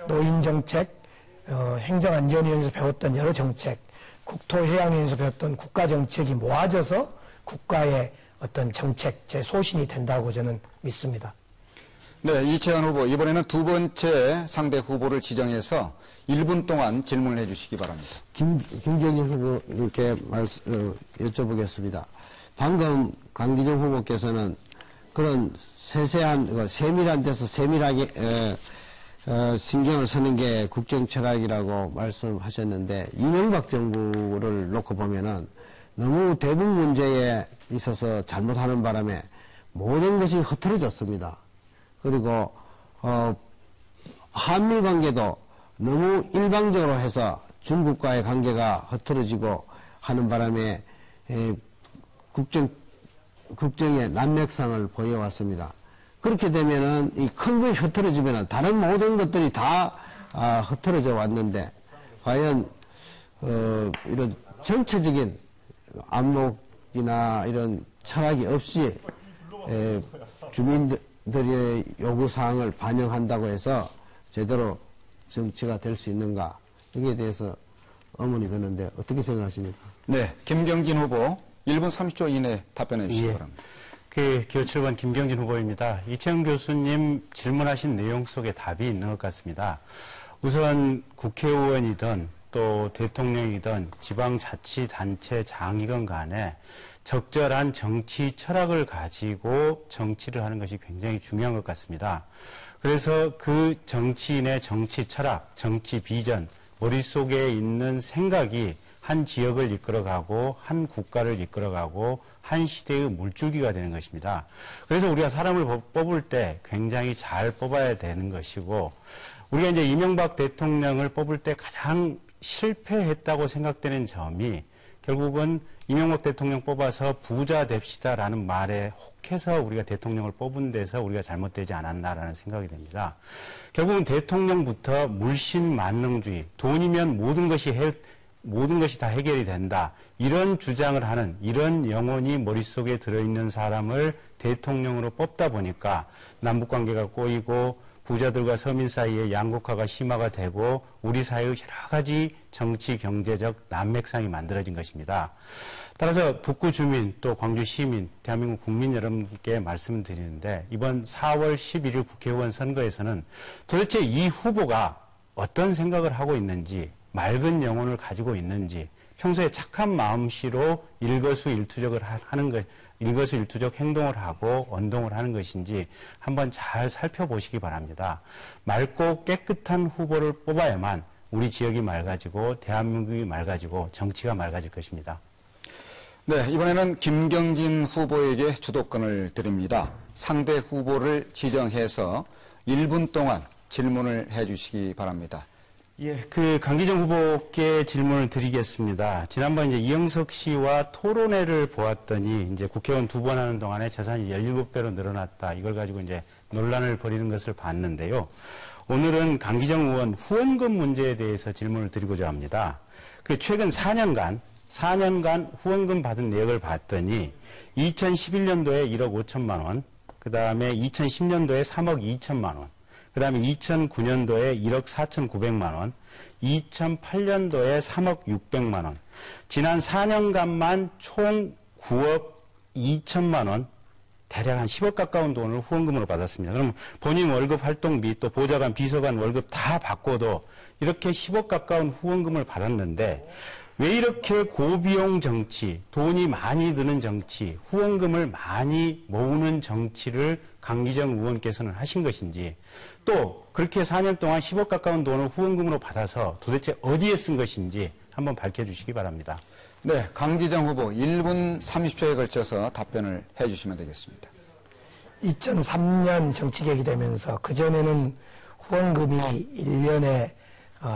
노인정책, 행정안전위원회에서 배웠던 여러 정책, 국토해양회의에서 배웠던 국가정책이 모아져서 국가의 어떤 정책, 제 소신이 된다고 저는 믿습니다. 네, 이채은 후보, 이번에는 두 번째 상대 후보를 지정해서 1분 동안 질문을 해 주시기 바랍니다. 김경진 후보님께 여쭤보겠습니다. 방금 강기정 후보께서는 그런 세밀한 데서 세밀하게 신경을 쓰는 게 국정 철학이라고 말씀하셨는데 이명박 정부를 놓고 보면은 너무 대북 문제에 있어서 잘못하는 바람에 모든 것이 흐트러졌습니다. 그리고 한미 관계도 너무 일방적으로 해서 중국과의 관계가 흐트러지고 하는 바람에 국정의 난맥상을 보여왔습니다. 그렇게 되면은 이 큰 것이 흐트러지면은 다른 모든 것들이 다 흐트러져 왔는데 과연 이런 전체적인 안목이나 이런 철학이 없이 주민들의 요구사항을 반영한다고 해서 제대로 정치가 될 수 있는가 여기에 대해서 의문이 드는데 어떻게 생각하십니까? 네, 김경진 후보 1분 30초 이내 답변해 주시기 예. 바랍니다. 기호 7번 김경진 후보입니다. 이채은 교수님 질문하신 내용 속에 답이 있는 것 같습니다. 우선 국회의원이든 또 대통령이든 지방자치단체 장이건 간에 적절한 정치 철학을 가지고 정치를 하는 것이 굉장히 중요한 것 같습니다. 그래서 그 정치인의 정치 철학, 정치 비전, 머릿속에 있는 생각이 한 지역을 이끌어가고 한 국가를 이끌어가고 한 시대의 물줄기가 되는 것입니다. 그래서 우리가 사람을 뽑을 때 굉장히 잘 뽑아야 되는 것이고, 우리가 이제 이명박 대통령을 뽑을 때 가장 실패했다고 생각되는 점이 결국은 이명박 대통령 뽑아서 부자 됩시다라는 말에 혹해서 우리가 대통령을 뽑은 데서 우리가 잘못되지 않았나라는 생각이 듭니다. 결국은 대통령부터 물신만능주의, 돈이면 모든 것이 다 해결이 된다. 이런 주장을 하는, 이런 영혼이 머릿속에 들어있는 사람을 대통령으로 뽑다 보니까 남북관계가 꼬이고 부자들과 서민 사이에 양극화가 심화가 되고 우리 사회의 여러 가지 정치, 경제적 난맥상이 만들어진 것입니다. 따라서 북구 주민 또 광주 시민, 대한민국 국민 여러분께 말씀드리는데 이번 4월 11일 국회의원 선거에서는 도대체 이 후보가 어떤 생각을 하고 있는지, 맑은 영혼을 가지고 있는지, 평소에 착한 마음씨로 일거수일투족을 하는 것, 일거수일투족 행동을 하고 언동을 하는 것인지 한번 잘 살펴보시기 바랍니다. 맑고 깨끗한 후보를 뽑아야만 우리 지역이 맑아지고 대한민국이 맑아지고 정치가 맑아질 것입니다. 네, 이번에는 김경진 후보에게 주도권을 드립니다. 상대 후보를 지정해서 1분 동안 질문을 해주시기 바랍니다. 예, 강기정 후보께 질문을 드리겠습니다. 지난번 이제 이영석 씨와 토론회를 보았더니 이제 국회의원 2번 하는 동안에 재산이 17배로 늘어났다. 이걸 가지고 이제 논란을 벌이는 것을 봤는데요. 오늘은 강기정 의원 후원금 문제에 대해서 질문을 드리고자 합니다. 최근 4년간 후원금 받은 내역을 봤더니 2011년도에 1억 5천만 원, 그 다음에 2010년도에 3억 2천만 원, 그 다음에 2009년도에 1억 4,900만 원, 2008년도에 3억 600만 원, 지난 4년간만 총 9억 2천만 원, 대략 한 10억 가까운 돈을 후원금으로 받았습니다. 그럼 본인 월급 활동비 또 보좌관, 비서관 월급 다 받고도 이렇게 10억 가까운 후원금을 받았는데 왜 이렇게 고비용 정치, 돈이 많이 드는 정치, 후원금을 많이 모으는 정치를 강기정 의원께서는 하신 것인지, 또 그렇게 4년 동안 10억 가까운 돈을 후원금으로 받아서 도대체 어디에 쓴 것인지 한번 밝혀주시기 바랍니다. 네, 강기정 후보 1분 30초에 걸쳐서 답변을 해주시면 되겠습니다. 2003년 정치개혁이 되면서 그전에는 후원금이 1년에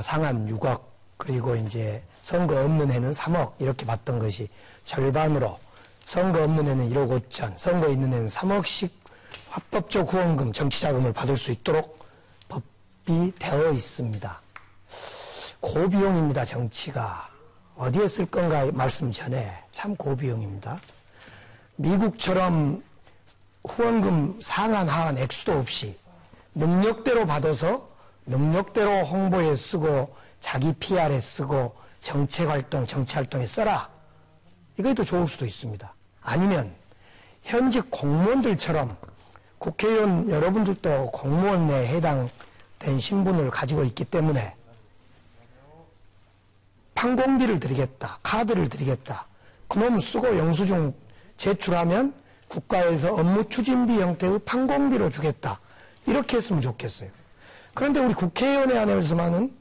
상한 6억, 그리고 이제 선거 없는 해는 3억 이렇게 받던 것이 절반으로, 선거 없는 해는 1억 5천, 선거 있는 해는 3억씩 합법적 후원금, 정치자금을 받을 수 있도록 법이 되어 있습니다. 고비용입니다, 정치가. 어디에 쓸 건가 말씀 전에 참 고비용입니다. 미국처럼 후원금 상한 하한 액수도 없이 능력대로 받아서 능력대로 홍보에 쓰고 자기 PR에 쓰고 정책활동, 정치활동에 써라. 이것도 좋을 수도 있습니다. 아니면 현직 공무원들처럼 국회의원 여러분들도 공무원에 해당된 신분을 가지고 있기 때문에 판공비를 드리겠다, 카드를 드리겠다, 그놈 쓰고 영수증 제출하면 국가에서 업무 추진비 형태의 판공비로 주겠다, 이렇게 했으면 좋겠어요. 그런데 우리 국회의원에 한해서만은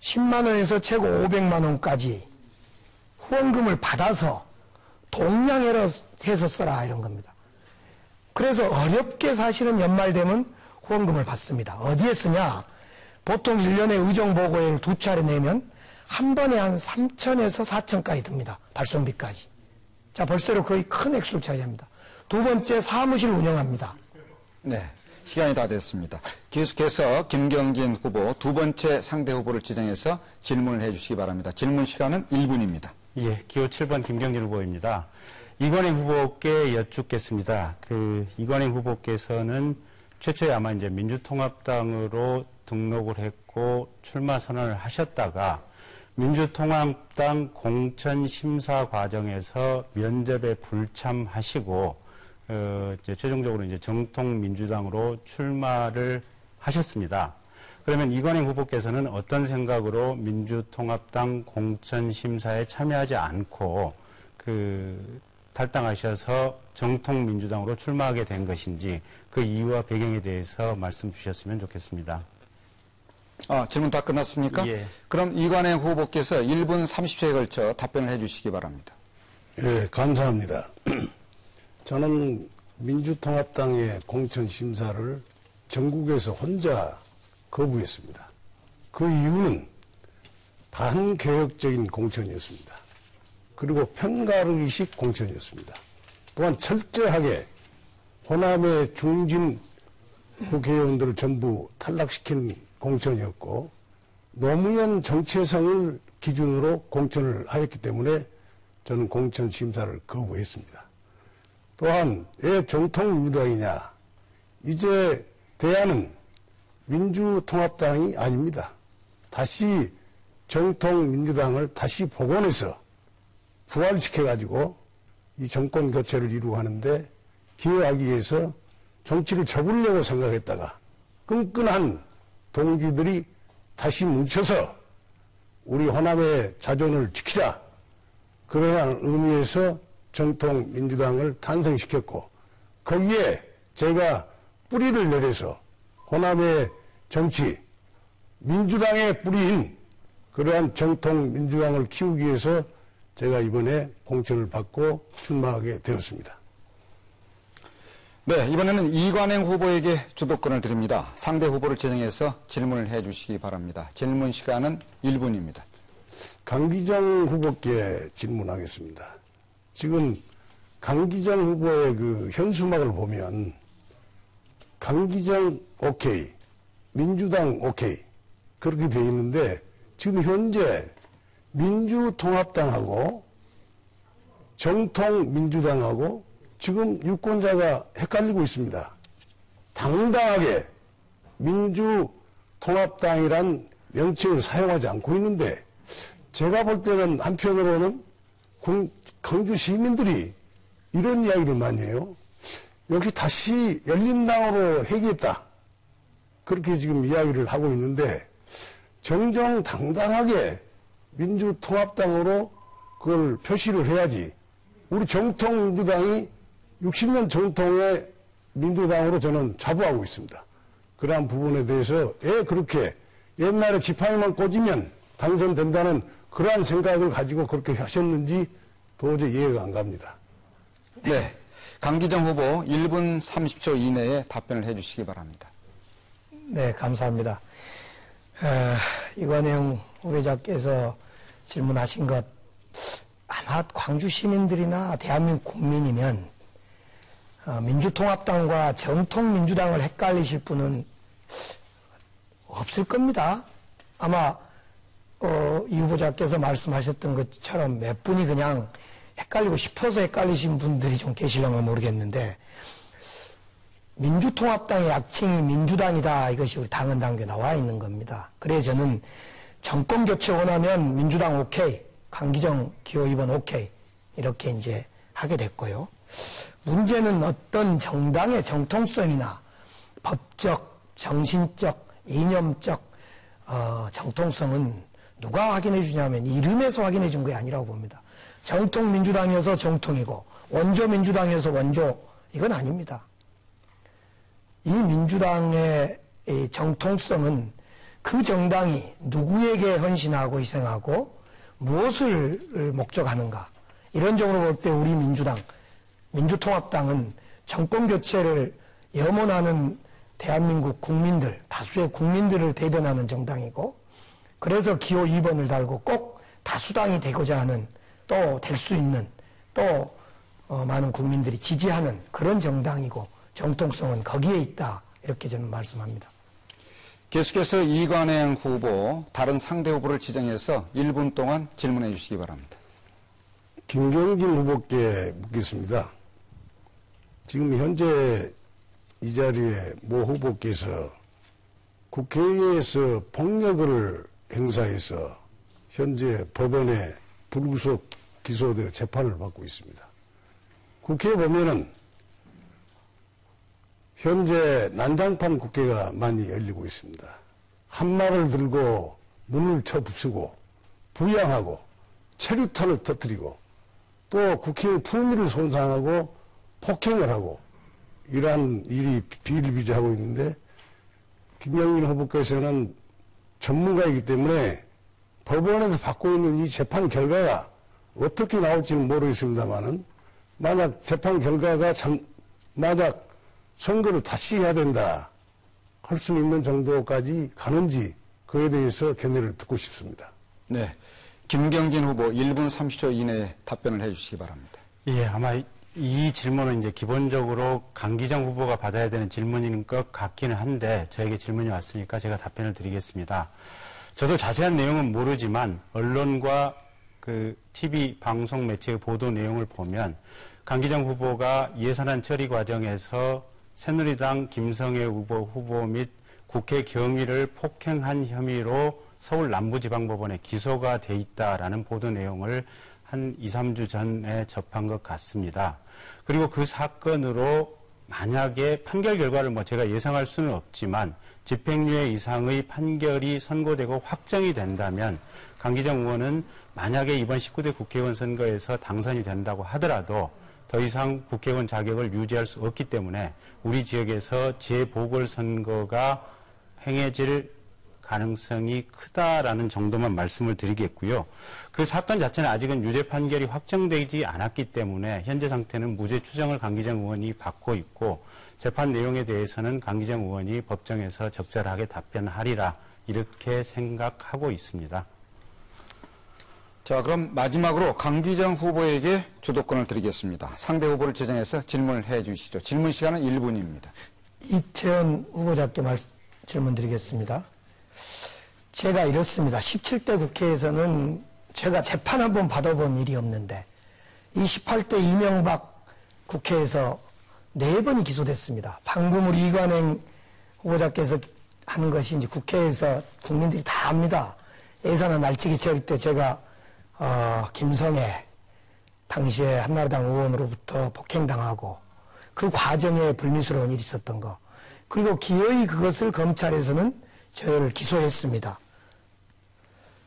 10만 원에서 최고 500만 원까지 후원금을 받아서 동량해서 써라, 이런 겁니다. 그래서 어렵게 사실은 연말 되면 후원금을 받습니다. 어디에 쓰냐? 보통 1년에 의정보고회를 2차례 내면 한 번에 한 3천에서 4천까지 듭니다. 발송비까지. 자, 벌써로 거의 큰 액수를 차지합니다. 두 번째, 사무실 운영합니다. 네, 시간이 다 됐습니다. 계속해서 김경진 후보 두 번째 상대 후보를 지정해서 질문을 해주시기 바랍니다. 질문 시간은 1분입니다. 예, 기호 7번 김경진 후보입니다. 이관행 후보께 여쭙겠습니다. 이관행 후보께서는 최초에 아마 이제 민주통합당으로 등록을 했고 출마 선언을 하셨다가 민주통합당 공천 심사 과정에서 면접에 불참하시고 이제 최종적으로 이제 정통민주당으로 출마를 하셨습니다. 그러면 이관행 후보께서는 어떤 생각으로 민주통합당 공천 심사에 참여하지 않고 탈당하셔서 정통민주당으로 출마하게 된 것인지 그 이유와 배경에 대해서 말씀 주셨으면 좋겠습니다. 질문 다 끝났습니까? 예. 그럼 이관행 후보께서 1분 30초에 걸쳐 답변을 해 주시기 바랍니다. 예, 감사합니다. 저는 민주통합당의 공천심사를 전국에서 혼자 거부했습니다. 그 이유는 반개혁적인 공천이었습니다. 그리고 편가르기식 공천이었습니다. 또한 철저하게 호남의 중진 국회의원들을 전부 탈락시킨 공천이었고 노무현 정체성을 기준으로 공천을 하였기 때문에 저는 공천 심사를 거부했습니다. 또한 왜 정통민주당이냐? 이제 대안은 민주통합당이 아닙니다. 다시 정통민주당을 다시 복원해서 부활시켜가지고 이 정권 교체를 이루고 하는데 기여하기 위해서 정치를 접으려고 생각했다가 끈끈한 동지들이 다시 뭉쳐서 우리 호남의 자존을 지키자. 그러한 의미에서 정통민주당을 탄생시켰고 거기에 제가 뿌리를 내려서 호남의 정치, 민주당의 뿌리인 그러한 정통민주당을 키우기 위해서 제가 이번에 공천을 받고 출마하게 되었습니다. 네, 이번에는 이관행 후보에게 주도권을 드립니다. 상대 후보를 지정해서 질문을 해 주시기 바랍니다. 질문 시간은 1분입니다. 강기정 후보께 질문하겠습니다. 지금 강기정 후보의 그 현수막을 보면 강기정 오케이, 민주당 오케이 그렇게 되어 있는데 지금 현재 민주통합당하고 정통민주당하고 지금 유권자가 헷갈리고 있습니다. 당당하게 민주통합당이란 명칭을 사용하지 않고 있는데 제가 볼 때는 한편으로는 강주 시민들이 이런 이야기를 많이 해요. 역시 다시 열린당으로 회귀했다. 그렇게 지금 이야기를 하고 있는데 정정당당하게 민주통합당으로 그걸 표시를 해야지. 우리 정통민주당이 60년 정통의 민주당으로 저는 자부하고 있습니다. 그러한 부분에 대해서 왜 그렇게 옛날에 지팡이만 꽂으면 당선된다는 그러한 생각을 가지고 그렇게 하셨는지 도저히 이해가 안 갑니다. 네, 강기정 후보 1분 30초 이내에 답변을 해 주시기 바랍니다. 네, 감사합니다. 이관영 후보자께서 질문하신 것 아마 광주 시민들이나 대한민국 국민이면 민주통합당과 정통민주당을 헷갈리실 분은 없을 겁니다. 아마 이 후보자께서 말씀하셨던 것처럼 몇 분이 그냥 헷갈리고 싶어서 헷갈리신 분들이 좀 계실려면 모르겠는데 민주통합당의 약칭이 민주당이다. 이것이 우리 당헌 당규에 나와 있는 겁니다. 그래서 저는 정권 교체 원하면 민주당 오케이, 강기정 기호 2번 오케이 이렇게 이제 하게 됐고요. 문제는 어떤 정당의 정통성이나 법적, 정신적, 이념적 정통성은 누가 확인해 주냐면 이름에서 확인해 준 게 아니라고 봅니다. 정통민주당이어서 정통이고 원조민주당이어서 원조 이건 아닙니다. 이 민주당의 이 정통성은 그 정당이 누구에게 헌신하고 희생하고 무엇을 목적하는가 이런 점으로 볼 때 우리 민주당, 민주통합당은 정권교체를 염원하는 대한민국 국민들, 다수의 국민들을 대변하는 정당이고 그래서 기호 2번을 달고 꼭 다수당이 되고자 하는 또 될 수 있는 또 많은 국민들이 지지하는 그런 정당이고 정통성은 거기에 있다 이렇게 저는 말씀합니다. 계속해서 이관행 후보 다른 상대 후보를 지정해서 1분 동안 질문해 주시기 바랍니다. 김경진 후보께 묻겠습니다. 지금 현재 이 자리에 모 후보께서 국회에서 폭력을 행사해서 현재 법원에 불구속 기소되어 재판을 받고 있습니다. 국회에 보면은 현재 난장판 국회가 많이 열리고 있습니다. 한 말을 들고 문을 쳐부수고 부양하고 체류탄을 터뜨리고 또 국회의 품위를 손상하고 폭행을 하고 이러한 일이 비일비재하고 있는데 김영민 후보께서는 전문가이기 때문에 법원에서 받고 있는 이 재판 결과가 어떻게 나올지는 모르겠습니다만은 만약 재판 결과가 만약 선거를 다시 해야 된다 할 수 있는 정도까지 가는지 그에 대해서 견해를 듣고 싶습니다. 네. 김경진 후보 1분 30초 이내에 답변을 해 주시기 바랍니다. 예, 아마 이 질문은 이제 기본적으로 강기정 후보가 받아야 되는 질문인 것 같기는 한데 저에게 질문이 왔으니까 제가 답변을 드리겠습니다. 저도 자세한 내용은 모르지만 언론과 그 TV 방송 매체의 보도 내용을 보면 강기정 후보가 예산안 처리 과정에서 새누리당 김성애 후보 및 국회 경위를 폭행한 혐의로 서울 남부지방법원에 기소가 돼 있다라는 보도 내용을 한 2, 3주 전에 접한 것 같습니다. 그리고 그 사건으로 만약에 판결 결과를 제가 예상할 수는 없지만 집행유예 이상의 판결이 선고되고 확정이 된다면 강기정 의원은 만약에 이번 19대 국회의원 선거에서 당선이 된다고 하더라도 더 이상 국회의원 자격을 유지할 수 없기 때문에 우리 지역에서 재보궐선거가 행해질 가능성이 크다라는 정도만 말씀을 드리겠고요. 그 사건 자체는 아직은 유죄 판결이 확정되지 않았기 때문에 현재 상태는 무죄 추정을 강기정 의원이 받고 있고 재판 내용에 대해서는 강기정 의원이 법정에서 적절하게 답변하리라 이렇게 생각하고 있습니다. 자, 그럼 마지막으로 강기정 후보에게 주도권을 드리겠습니다. 상대 후보를 지정해서 질문을 해 주시죠. 질문 시간은 1분입니다. 이채원 후보자께 질문 드리겠습니다. 제가 이렇습니다. 17대 국회에서는 제가 재판 한번 받아본 일이 없는데 28대 이명박 국회에서 4번이 기소됐습니다. 방금 우리 이관행 후보자께서 하는 것이 이제 국회에서 국민들이 다 압니다. 예산안 날치기 처리 때 제가 김성애 당시에 한나라당 의원으로부터 폭행당하고 그 과정에 불미스러운 일이 있었던 거 그리고 기어이 그것을 검찰에서는 저를 기소했습니다.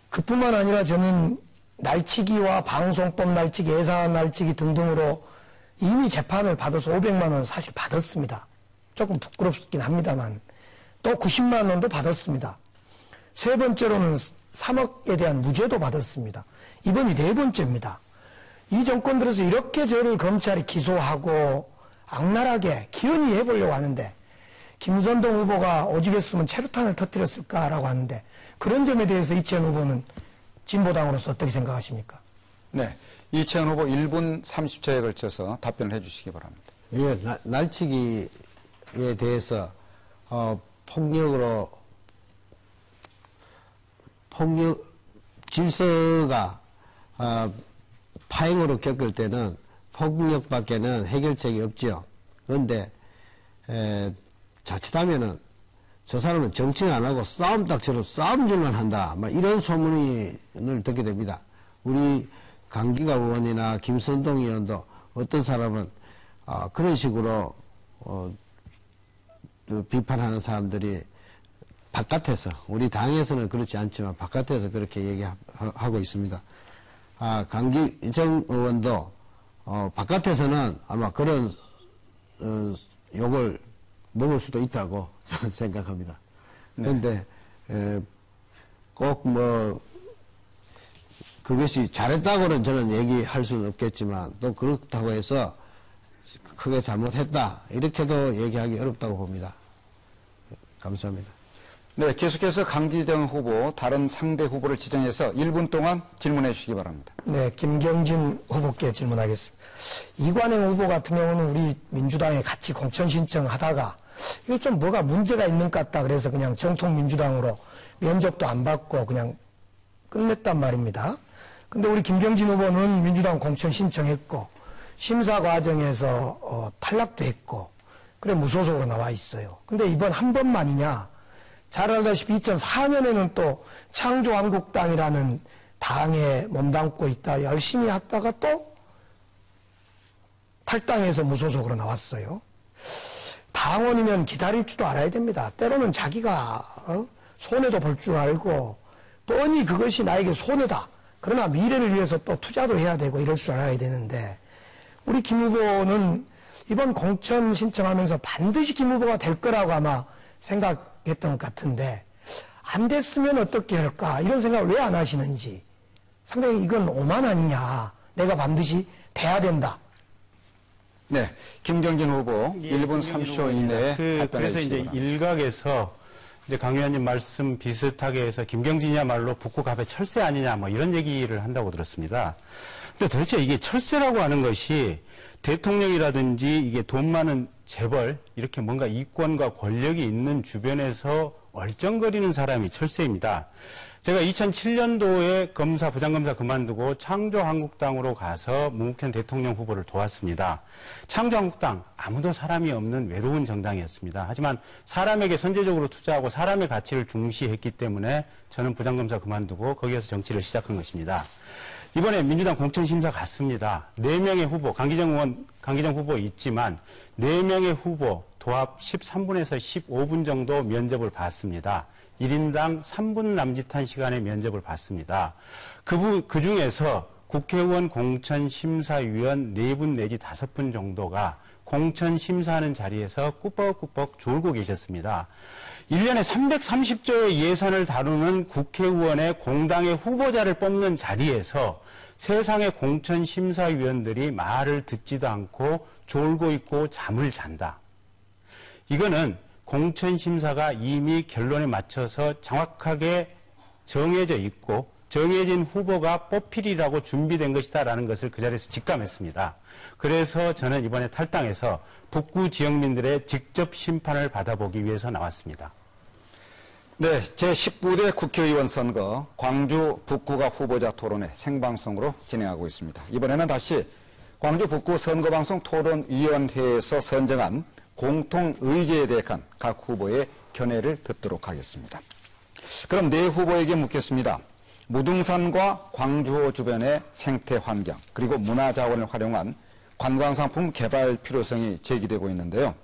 그뿐만 아니라 저는 날치기와 방송법 날치기, 예산안 날치기 등등으로 이미 재판을 받아서 500만 원 사실 받았습니다. 조금 부끄럽긴 합니다만 또 90만 원도 받았습니다. 세 번째로는 3억에 대한 무죄도 받았습니다. 이번이 4번째입니다. 이 정권 들어서 이렇게 저를 검찰이 기소하고 악랄하게 기연히 해보려고 하는데 김선동 후보가 오직했으면 체류탄을 터뜨렸을까라고 하는데 그런 점에 대해서 이채원 후보는 진보당으로서 어떻게 생각하십니까? 네, 이채원 후보 1분 30초에 걸쳐서 답변을 해 주시기 바랍니다. 예, 날치기에 대해서 폭력 질서가 파행으로 겪을 때는 폭력밖에는 해결책이 없죠. 그런데 자칫하면은 저 사람은 정치를 안 하고 싸움닭처럼 싸움질만 한다. 막 이런 소문을 듣게 됩니다. 우리 강기가 의원이나 김선동 의원도 어떤 사람은 그런 식으로 비판하는 사람들이 바깥에서 우리 당에서는 그렇지 않지만 바깥에서 그렇게 얘기하고 있습니다. 강기정 의원도 바깥에서는 아마 그런 욕을 먹을 수도 있다고 저는 생각합니다. 그런데 꼭 그것이 잘했다고는 저는 얘기할 수는 없겠지만 또 그렇다고 해서 크게 잘못했다 이렇게도 얘기하기 어렵다고 봅니다. 감사합니다. 네, 계속해서 강기정 후보 다른 상대 후보를 지정해서 1분 동안 질문해 주시기 바랍니다. 네, 김경진 후보께 질문하겠습니다. 이관행 후보 같은 경우는 우리 민주당에 같이 공천 신청하다가 이게 좀 뭐가 문제가 있는 것 같다 그래서 그냥 정통민주당으로 면접도 안 받고 그냥 끝냈단 말입니다. 근데 우리 김경진 후보는 민주당 공천 신청했고 심사 과정에서 탈락도 했고 그래 무소속으로 나와 있어요. 근데 이번 한 번만이냐? 잘 알다시피 2004년에는 또 창조한국당이라는 당에 몸담고 있다 열심히 했다가 또 탈당해서 무소속으로 나왔어요. 당원이면 기다릴 줄도 알아야 됩니다. 때로는 자기가 손해도 볼 줄 알고 뻔히 그것이 나에게 손해다. 그러나 미래를 위해서 또 투자도 해야 되고 이럴 줄 알아야 되는데 우리 김 후보는 이번 공천 신청하면서 반드시 김 후보가 될 거라고 아마 생각했던 것 같은데 안 됐으면 어떻게 할까 이런 생각을 왜 안 하시는지 상당히 이건 오만 아니냐. 내가 반드시 돼야 된다. 네, 김경진 후보 1분 30초 이내에 답변해 그래서 이제 주시기 바랍니다. 일각에서 이제 강 의원님 말씀 비슷하게 해서 김경진이야말로 북구갑의 철새 아니냐 뭐 이런 얘기를 한다고 들었습니다. 근데 도대체 이게 철새라고 하는 것이 대통령이라든지 이게 돈 많은 재벌 이렇게 뭔가 이권과 권력이 있는 주변에서 얼쩡거리는 사람이 철새입니다. 제가 2007년도에 검사, 부장검사 그만두고 창조한국당으로 가서 문국현 대통령 후보를 도왔습니다. 창조한국당 아무도 사람이 없는 외로운 정당이었습니다. 하지만 사람에게 선제적으로 투자하고 사람의 가치를 중시했기 때문에 저는 부장검사 그만두고 거기에서 정치를 시작한 것입니다. 이번에 민주당 공천심사 갔습니다. 4명의 후보, 강기정 후보 있지만 4명의 후보 도합 13분에서 15분 정도 면접을 봤습니다. 1인당 3분 남짓한 시간의 면접을 받습니다. 그 중에서 국회의원 공천심사위원 4분 내지 5분 정도가 공천심사하는 자리에서 꾸벅꾸벅 졸고 계셨습니다. 1년에 330조의 예산을 다루는 국회의원의 공당의 후보자를 뽑는 자리에서 세상의 공천심사위원들이 말을 듣지도 않고 졸고 있고 잠을 잔다. 이거는 공천심사가 이미 결론에 맞춰서 정확하게 정해져 있고 정해진 후보가 뽑히리라고 준비된 것이다라는 것을 그 자리에서 직감했습니다. 그래서 저는 이번에 탈당해서 북구 지역민들의 직접 심판을 받아보기 위해서 나왔습니다. 네, 제19대 국회의원 선거 광주 북구가 후보자 토론회 생방송으로 진행하고 있습니다. 이번에는 다시 광주 북구 선거방송 토론위원회에서 선정한 공통의제에 대한 각 후보의 견해를 듣도록 하겠습니다. 그럼 네 후보에게 묻겠습니다. 무등산과 광주호 주변의 생태 환경 그리고 문화자원을 활용한 관광상품 개발 필요성이 제기되고 있는데요.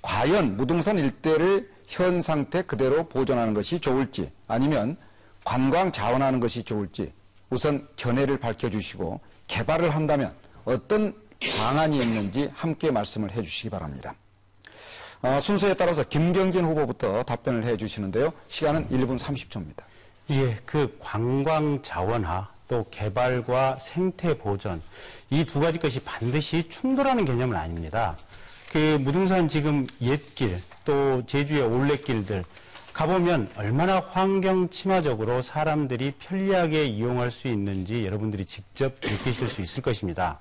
과연 무등산 일대를 현 상태 그대로 보존하는 것이 좋을지 아니면 관광 자원하는 것이 좋을지 우선 견해를 밝혀주시고 개발을 한다면 어떤 방안이 있는지 함께 말씀을 해주시기 바랍니다. 순서에 따라서 김경진 후보부터 답변을 해주시는데요. 시간은 1분 30초입니다. 예, 그 관광 자원화 또 개발과 생태 보존 이 두 가지 것이 반드시 충돌하는 개념은 아닙니다. 그 무등산 지금 옛길 또 제주의 올레길들 가보면 얼마나 환경 친화적으로 사람들이 편리하게 이용할 수 있는지 여러분들이 직접 느끼실 수 있을 것입니다.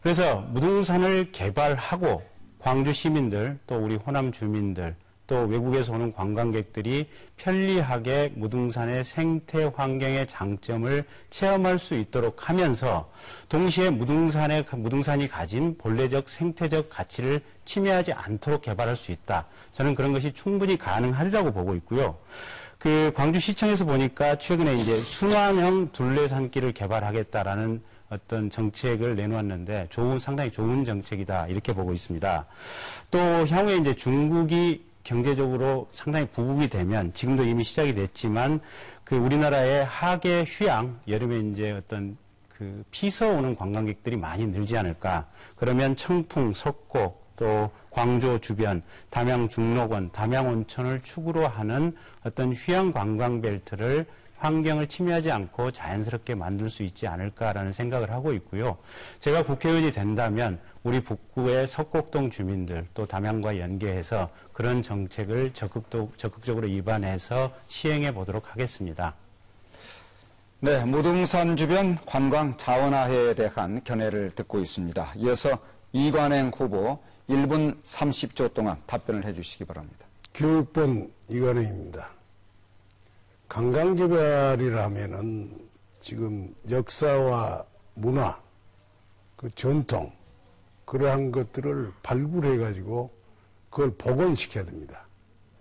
그래서 무등산을 개발하고 광주 시민들 또 우리 호남 주민들 또 외국에서 오는 관광객들이 편리하게 무등산의 생태 환경의 장점을 체험할 수 있도록 하면서 동시에 무등산이 가진 본래적 생태적 가치를 침해하지 않도록 개발할 수 있다. 저는 그런 것이 충분히 가능하리라고 보고 있고요. 그 광주시청에서 보니까 최근에 이제 순환형 둘레산길을 개발하겠다라는 어떤 정책을 내놓았는데 상당히 좋은 정책이다 이렇게 보고 있습니다. 또 향후에 이제 중국이 경제적으로 상당히 부국이 되면 지금도 이미 시작이 됐지만 그 우리나라의 하계 휴양 여름에 이제 어떤 그 피서 오는 관광객들이 많이 늘지 않을까. 그러면 청풍, 석곡 또 광주 주변 담양 중록원, 담양 온천을 축으로 하는 어떤 휴양 관광 벨트를 환경을 침해하지 않고 자연스럽게 만들 수 있지 않을까라는 생각을 하고 있고요. 제가 국회의원이 된다면 우리 북구의 석곡동 주민들 또 담양과 연계해서 그런 정책을 적극적으로 입안해서 시행해 보도록 하겠습니다. 네, 무등산 주변 관광 자원화에 대한 견해를 듣고 있습니다. 이어서 이관행 후보 1분 30초 동안 답변을 해주시기 바랍니다. 교육본 이관행입니다. 관광개발이라면은 지금 역사와 문화, 그 전통, 그러한 것들을 발굴해가지고 그걸 복원시켜야 됩니다.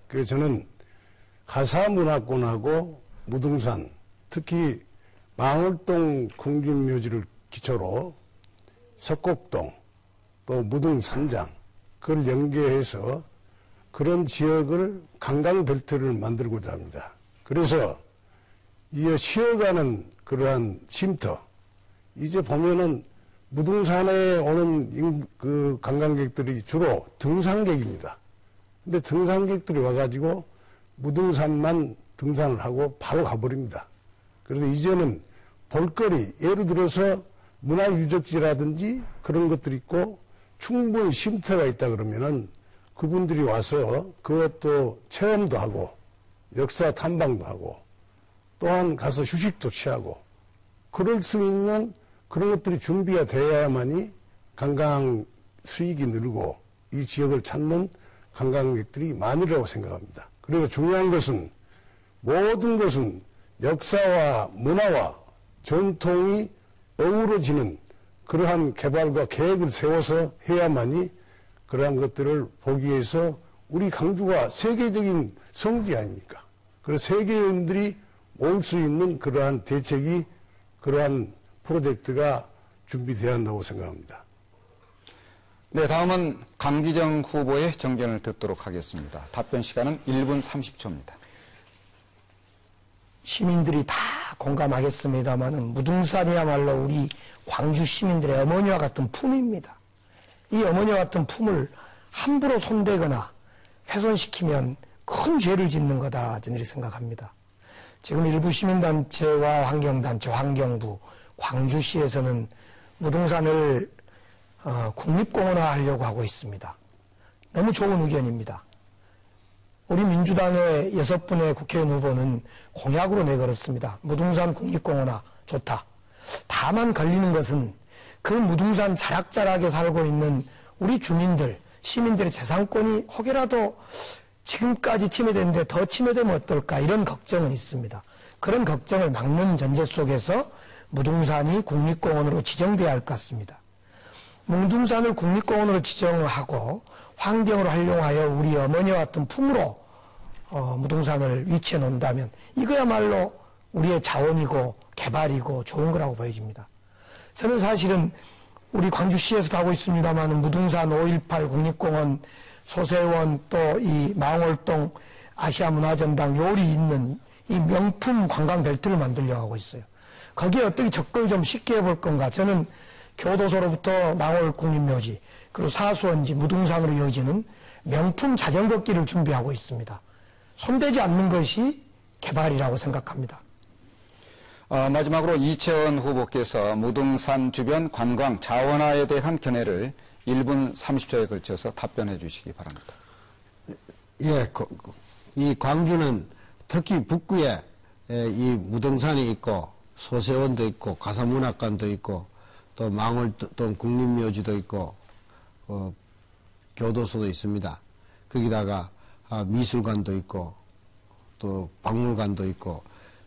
그래서 저는 가사문화권하고 무등산, 특히 망월동 궁중묘지를 기초로 석곡동, 또 무등산장, 그걸 연계해서 그런 지역을 관광벨트를 만들고자 합니다. 그래서 이어 쉬어가는 그러한 쉼터, 이제 보면은 무등산에 오는 그 관광객들이 주로 등산객입니다. 근데 등산객들이 와가지고 무등산만 등산을 하고 바로 가버립니다. 그래서 이제는 볼거리, 예를 들어서 문화유적지라든지 그런 것들이 있고 충분히 쉼터가 있다 그러면은 그분들이 와서 그것도 체험도 하고 역사 탐방도 하고 또한 가서 휴식도 취하고 그럴 수 있는 그런 것들이 준비가 되어야만이 관광 수익이 늘고 이 지역을 찾는 관광객들이 많으리라고 생각합니다. 그래서 중요한 것은 모든 것은 역사와 문화와 전통이 어우러지는 그러한 개발과 계획을 세워서 해야만이 그러한 것들을 보기 위해서 우리 광주가 세계적인 성지 아닙니까? 그래서 세계인들이 올 수 있는 그러한 대책이 그러한 프로젝트가 준비되어야 한다고 생각합니다. 네, 다음은 강기정 후보의 정견을 듣도록 하겠습니다. 답변 시간은 1분 30초입니다. 시민들이 다 공감하겠습니다만은 무등산이야말로 우리 광주 시민들의 어머니와 같은 품입니다. 이 어머니와 같은 품을 함부로 손대거나 훼손시키면 큰 죄를 짓는 거다 저는 생각합니다. 지금 일부 시민단체와 환경단체, 환경부, 광주시에서는 무등산을 국립공원화하려고 하고 있습니다. 너무 좋은 의견입니다. 우리 민주당의 6분의 국회의원 후보는 공약으로 내걸었습니다. 무등산 국립공원화 좋다. 다만 걸리는 것은 그 무등산 자락자락에 살고 있는 우리 주민들, 시민들의 재산권이 혹여라도 지금까지 침해됐는데 더 침해되면 어떨까 이런 걱정은 있습니다. 그런 걱정을 막는 전제 속에서 무등산이 국립공원으로 지정돼야 할 것 같습니다. 무등산을 국립공원으로 지정하고 환경을 활용하여 우리 어머니와 같은 품으로 무등산을 위치해 놓는다면 이거야말로 우리의 자원이고 개발이고 좋은 거라고 보여집니다. 저는 사실은 우리 광주시에서도 하고 있습니다만 무등산 5.18 국립공원, 소세원 또 이 망월동 아시아문화전당 요리 있는 이 명품 관광벨트를 만들려고 하고 있어요. 거기에 어떻게 접근을 좀 쉽게 해볼 건가. 저는 교도소로부터 망월국립묘지 그리고 사수원지 무등산으로 이어지는 명품 자전거길을 준비하고 있습니다. 손대지 않는 것이 개발이라고 생각합니다. 마지막으로 이채원 후보께서 무등산 주변 관광 자원화에 대한 견해를 1분 30초에 걸쳐서 답변해 주시기 바랍니다. 예, 이 광주는 특히 북구에 이 무등산이 있고 소세원도 있고 가사문학관도 있고 또 망월동 국립묘지도 있고 교도소도 있습니다. 거기다가 미술관도 있고 또 박물관도 있고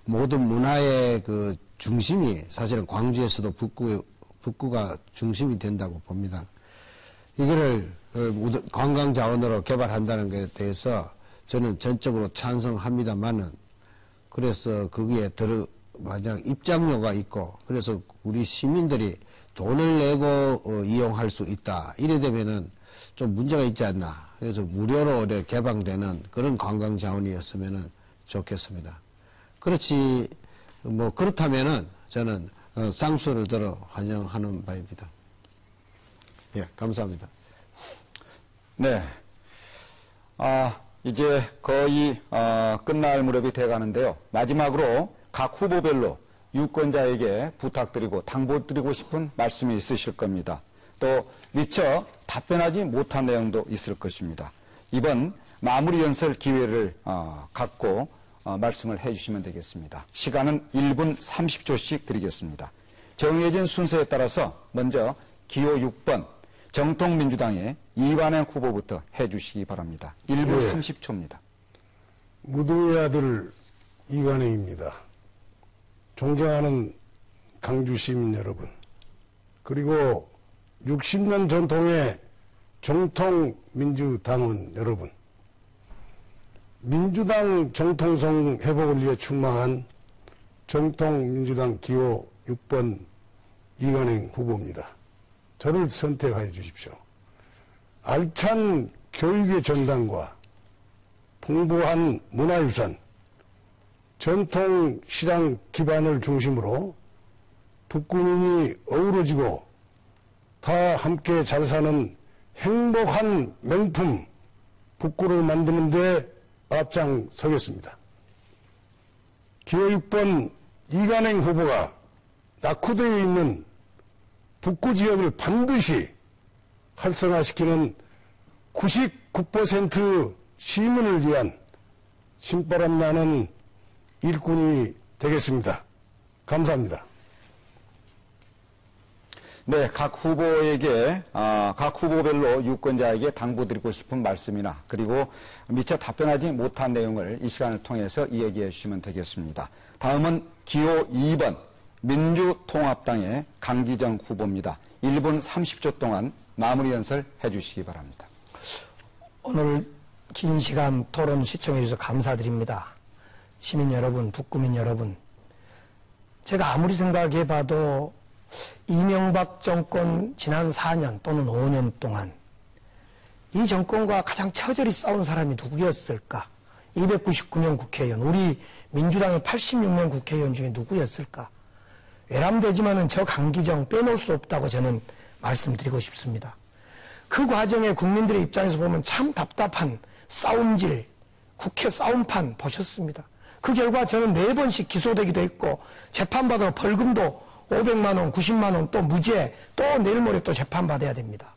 모든 문화의 그 중심이 사실은 광주에서도 북구가 중심이 된다고 봅니다. 이거를 관광 자원으로 개발한다는 것에 대해서 저는 전적으로 찬성합니다만은 그래서 거기에 만약 입장료가 있고 그래서 우리 시민들이 돈을 내고 이용할 수 있다. 이래 되면은 좀 문제가 있지 않나. 그래서 무료로 개방되는 그런 관광 자원이었으면은 좋겠습니다. 그렇지 뭐 그렇다면은 저는 쌍수를 들어 환영하는 바입니다. 예, 감사합니다. 네. 이제 거의 끝날 무렵이 돼 가는데요. 마지막으로 각 후보별로 유권자에게 부탁드리고 당부드리고 싶은 말씀이 있으실 겁니다. 또 미처 답변하지 못한 내용도 있을 것입니다. 이번 마무리 연설 기회를 갖고 말씀을 해주시면 되겠습니다. 시간은 1분 30초씩 드리겠습니다. 정해진 순서에 따라서 먼저 기호 6번 정통민주당의 이완행 후보부터 해주시기 바랍니다. 1분 네. 30초입니다. 무등의 아들 이완행입니다. 존경하는 강주 시민 여러분, 그리고 60년 전통의 정통민주당원 여러분, 민주당 정통성 회복을 위해 출마한 정통민주당 기호 6번 이완행 후보입니다. 저를 선택하여 주십시오. 알찬 교육의 전당과 풍부한 문화유산, 전통시장 기반을 중심으로 북구민이 어우러지고 다 함께 잘 사는 행복한 명품 북구를 만드는 데 앞장서겠습니다. 기호 6번 이관행 후보가 낙후되어 있는 북구 지역을 반드시 활성화시키는 99% 시민을 위한 신바람 나는 일꾼이 되겠습니다. 감사합니다. 네, 각 후보별로 유권자에게 당부드리고 싶은 말씀이나 그리고 미처 답변하지 못한 내용을 이 시간을 통해서 이야기해 주시면 되겠습니다. 다음은 기호 2번 민주통합당의 강기정 후보입니다. 1분 30초 동안 마무리 연설 해주시기 바랍니다. 오늘 긴 시간 토론 시청해 주셔서 감사드립니다. 시민 여러분, 북구민 여러분, 제가 아무리 생각해 봐도 이명박 정권 지난 4년 또는 5년 동안 이 정권과 가장 처절히 싸운 사람이 누구였을까? 299명 국회의원, 우리 민주당의 86명 국회의원 중에 누구였을까? 외람되지만은 저 강기정 빼놓을 수 없다고 저는 말씀드리고 싶습니다. 그 과정에 국민들의 입장에서 보면 참 답답한 싸움질, 국회 싸움판 보셨습니다. 그 결과 저는 4번씩 기소되기도 했고 재판받아 벌금도 500만 원, 90만 원, 또 무죄, 또 내일 모레 또 재판받아야 됩니다.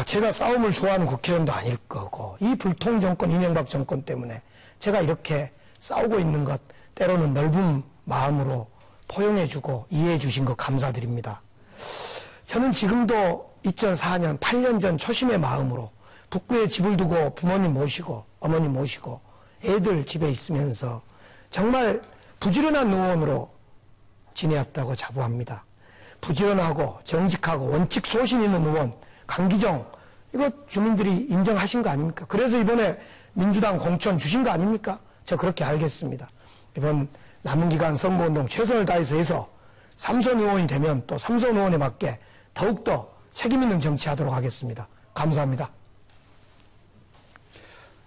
제가 싸움을 좋아하는 국회의원도 아닐 거고 이 불통 정권, 이명박 정권 때문에 제가 이렇게 싸우고 있는 것 때로는 넓은 마음으로 포용해주고 이해해 주신 것 감사드립니다. 저는 지금도 2004년, 8년 전 초심의 마음으로 북구에 집을 두고 부모님 모시고 어머님 모시고 애들 집에 있으면서 정말 부지런한 의원으로 지내었다고 자부합니다. 부지런하고 정직하고 원칙 소신 있는 의원 강기정, 이거 주민들이 인정하신 거 아닙니까? 그래서 이번에 민주당 공천 주신 거 아닙니까? 저 그렇게 알겠습니다. 이번 남은 기간 선거운동 최선을 다해서 해서 3선 의원이 되면 또 3선 의원에 맞게 더욱더 책임 있는 정치하도록 하겠습니다. 감사합니다.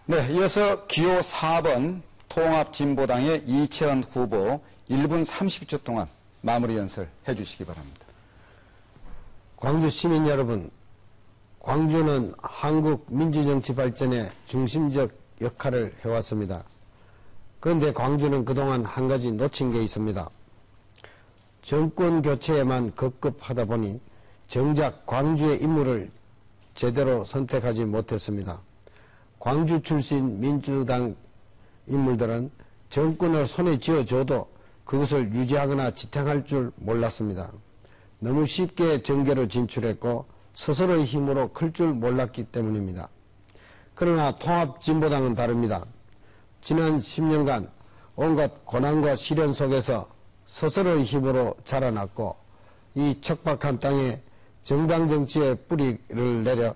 네, 이어서 기호 4번 통합진보당의 이채원 후보 1분 30초 동안 마무리 연설 해주시기 바랍니다. 광주 시민 여러분, 광주는 한국 민주정치 발전의 중심적 역할을 해왔습니다. 그런데 광주는 그동안 한 가지 놓친 게 있습니다. 정권 교체에만 급급하다 보니 정작 광주의 인물을 제대로 선택하지 못했습니다. 광주 출신 민주당 인물들은 정권을 손에 쥐어줘도 그것을 유지하거나 지탱할 줄 몰랐습니다. 너무 쉽게 정계로 진출했고 스스로의 힘으로 클 줄 몰랐기 때문입니다. 그러나 통합진보당은 다릅니다. 지난 10년간 온갖 고난과 시련 속에서 스스로의 힘으로 자라났고 이 척박한 땅에 정당 정치의 뿌리를 내려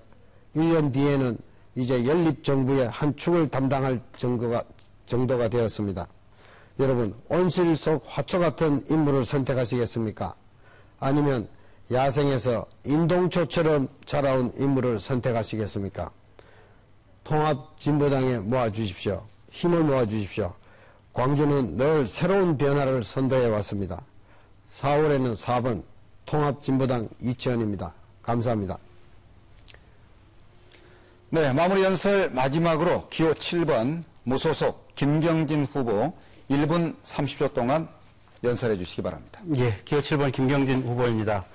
1년 뒤에는 이제 연립정부의 한 축을 담당할 정도가 되었습니다. 여러분, 온실 속 화초 같은 인물을 선택하시겠습니까? 아니면 야생에서 인동초처럼 자라온 인물을 선택하시겠습니까? 통합진보당에 모아주십시오. 힘을 모아주십시오. 광주는 늘 새로운 변화를 선도해 왔습니다. 4월에는 4번 통합진보당 이채원입니다. 감사합니다. 네, 마무리 연설 마지막으로 기호 7번 무소속 김경진 후보 1분 30초 동안 연설해 주시기 바랍니다. 예, 기호 7번 김경진 후보입니다.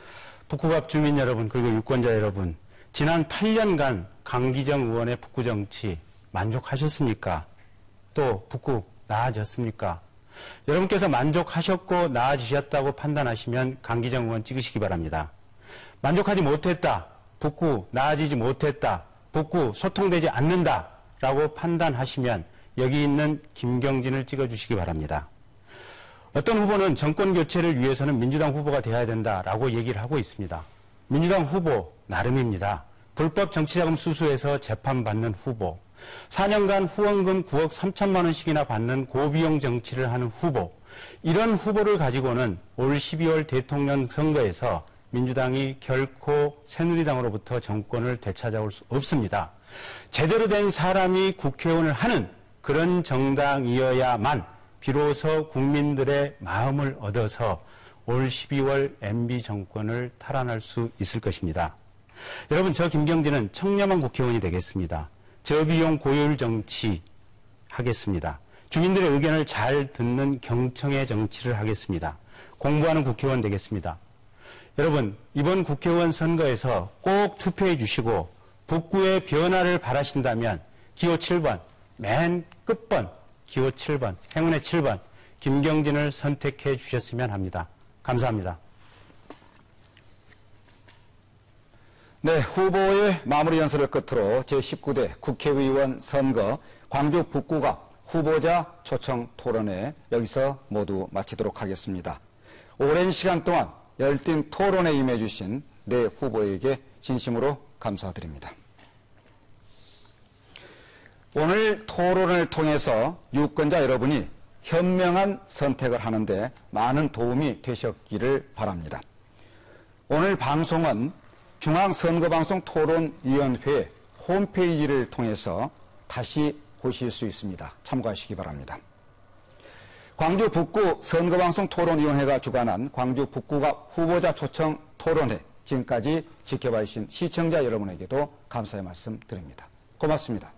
북구갑 주민 여러분 그리고 유권자 여러분, 지난 8년간 강기정 의원의 북구 정치 만족하셨습니까? 또 북구 나아졌습니까? 여러분께서 만족하셨고 나아지셨다고 판단하시면 강기정 의원 찍으시기 바랍니다. 만족하지 못했다, 북구 나아지지 못했다, 북구 소통되지 않는다 라고 판단하시면 여기 있는 김경진을 찍어주시기 바랍니다. 어떤 후보는 정권 교체를 위해서는 민주당 후보가 되어야 된다라고 얘기를 하고 있습니다. 민주당 후보 나름입니다. 불법 정치자금 수수해서 재판받는 후보, 4년간 후원금 9억 3천만 원씩이나 받는 고비용 정치를 하는 후보, 이런 후보를 가지고는 올 12월 대통령 선거에서 민주당이 결코 새누리당으로부터 정권을 되찾아올 수 없습니다. 제대로 된 사람이 국회의원을 하는 그런 정당이어야만 비로소 국민들의 마음을 얻어서 올 12월 MB 정권을 탈환할 수 있을 것입니다. 여러분, 저 김경진은 청렴한 국회의원이 되겠습니다. 저비용 고효율 정치 하겠습니다. 주민들의 의견을 잘 듣는 경청의 정치를 하겠습니다. 공부하는 국회의원 되겠습니다. 여러분, 이번 국회의원 선거에서 꼭 투표해 주시고 북구의 변화를 바라신다면 기호 7번, 맨 끝번 기호 7번, 행운의 7번 김경진을 선택해 주셨으면 합니다. 감사합니다. 네, 후보의 마무리 연설을 끝으로 제19대 국회의원 선거 광주 북구갑 후보자 초청 토론회 여기서 모두 마치도록 하겠습니다. 오랜 시간 동안 열띤 토론에 임해주신 네 후보에게 진심으로 감사드립니다. 오늘 토론을 통해서 유권자 여러분이 현명한 선택을 하는데 많은 도움이 되셨기를 바랍니다. 오늘 방송은 중앙선거방송토론위원회 홈페이지를 통해서 다시 보실 수 있습니다. 참고하시기 바랍니다. 광주 북구 선거방송토론위원회가 주관한 광주 북구갑 후보자 초청 토론회 지금까지 지켜봐 주신 시청자 여러분에게도 감사의 말씀 드립니다. 고맙습니다.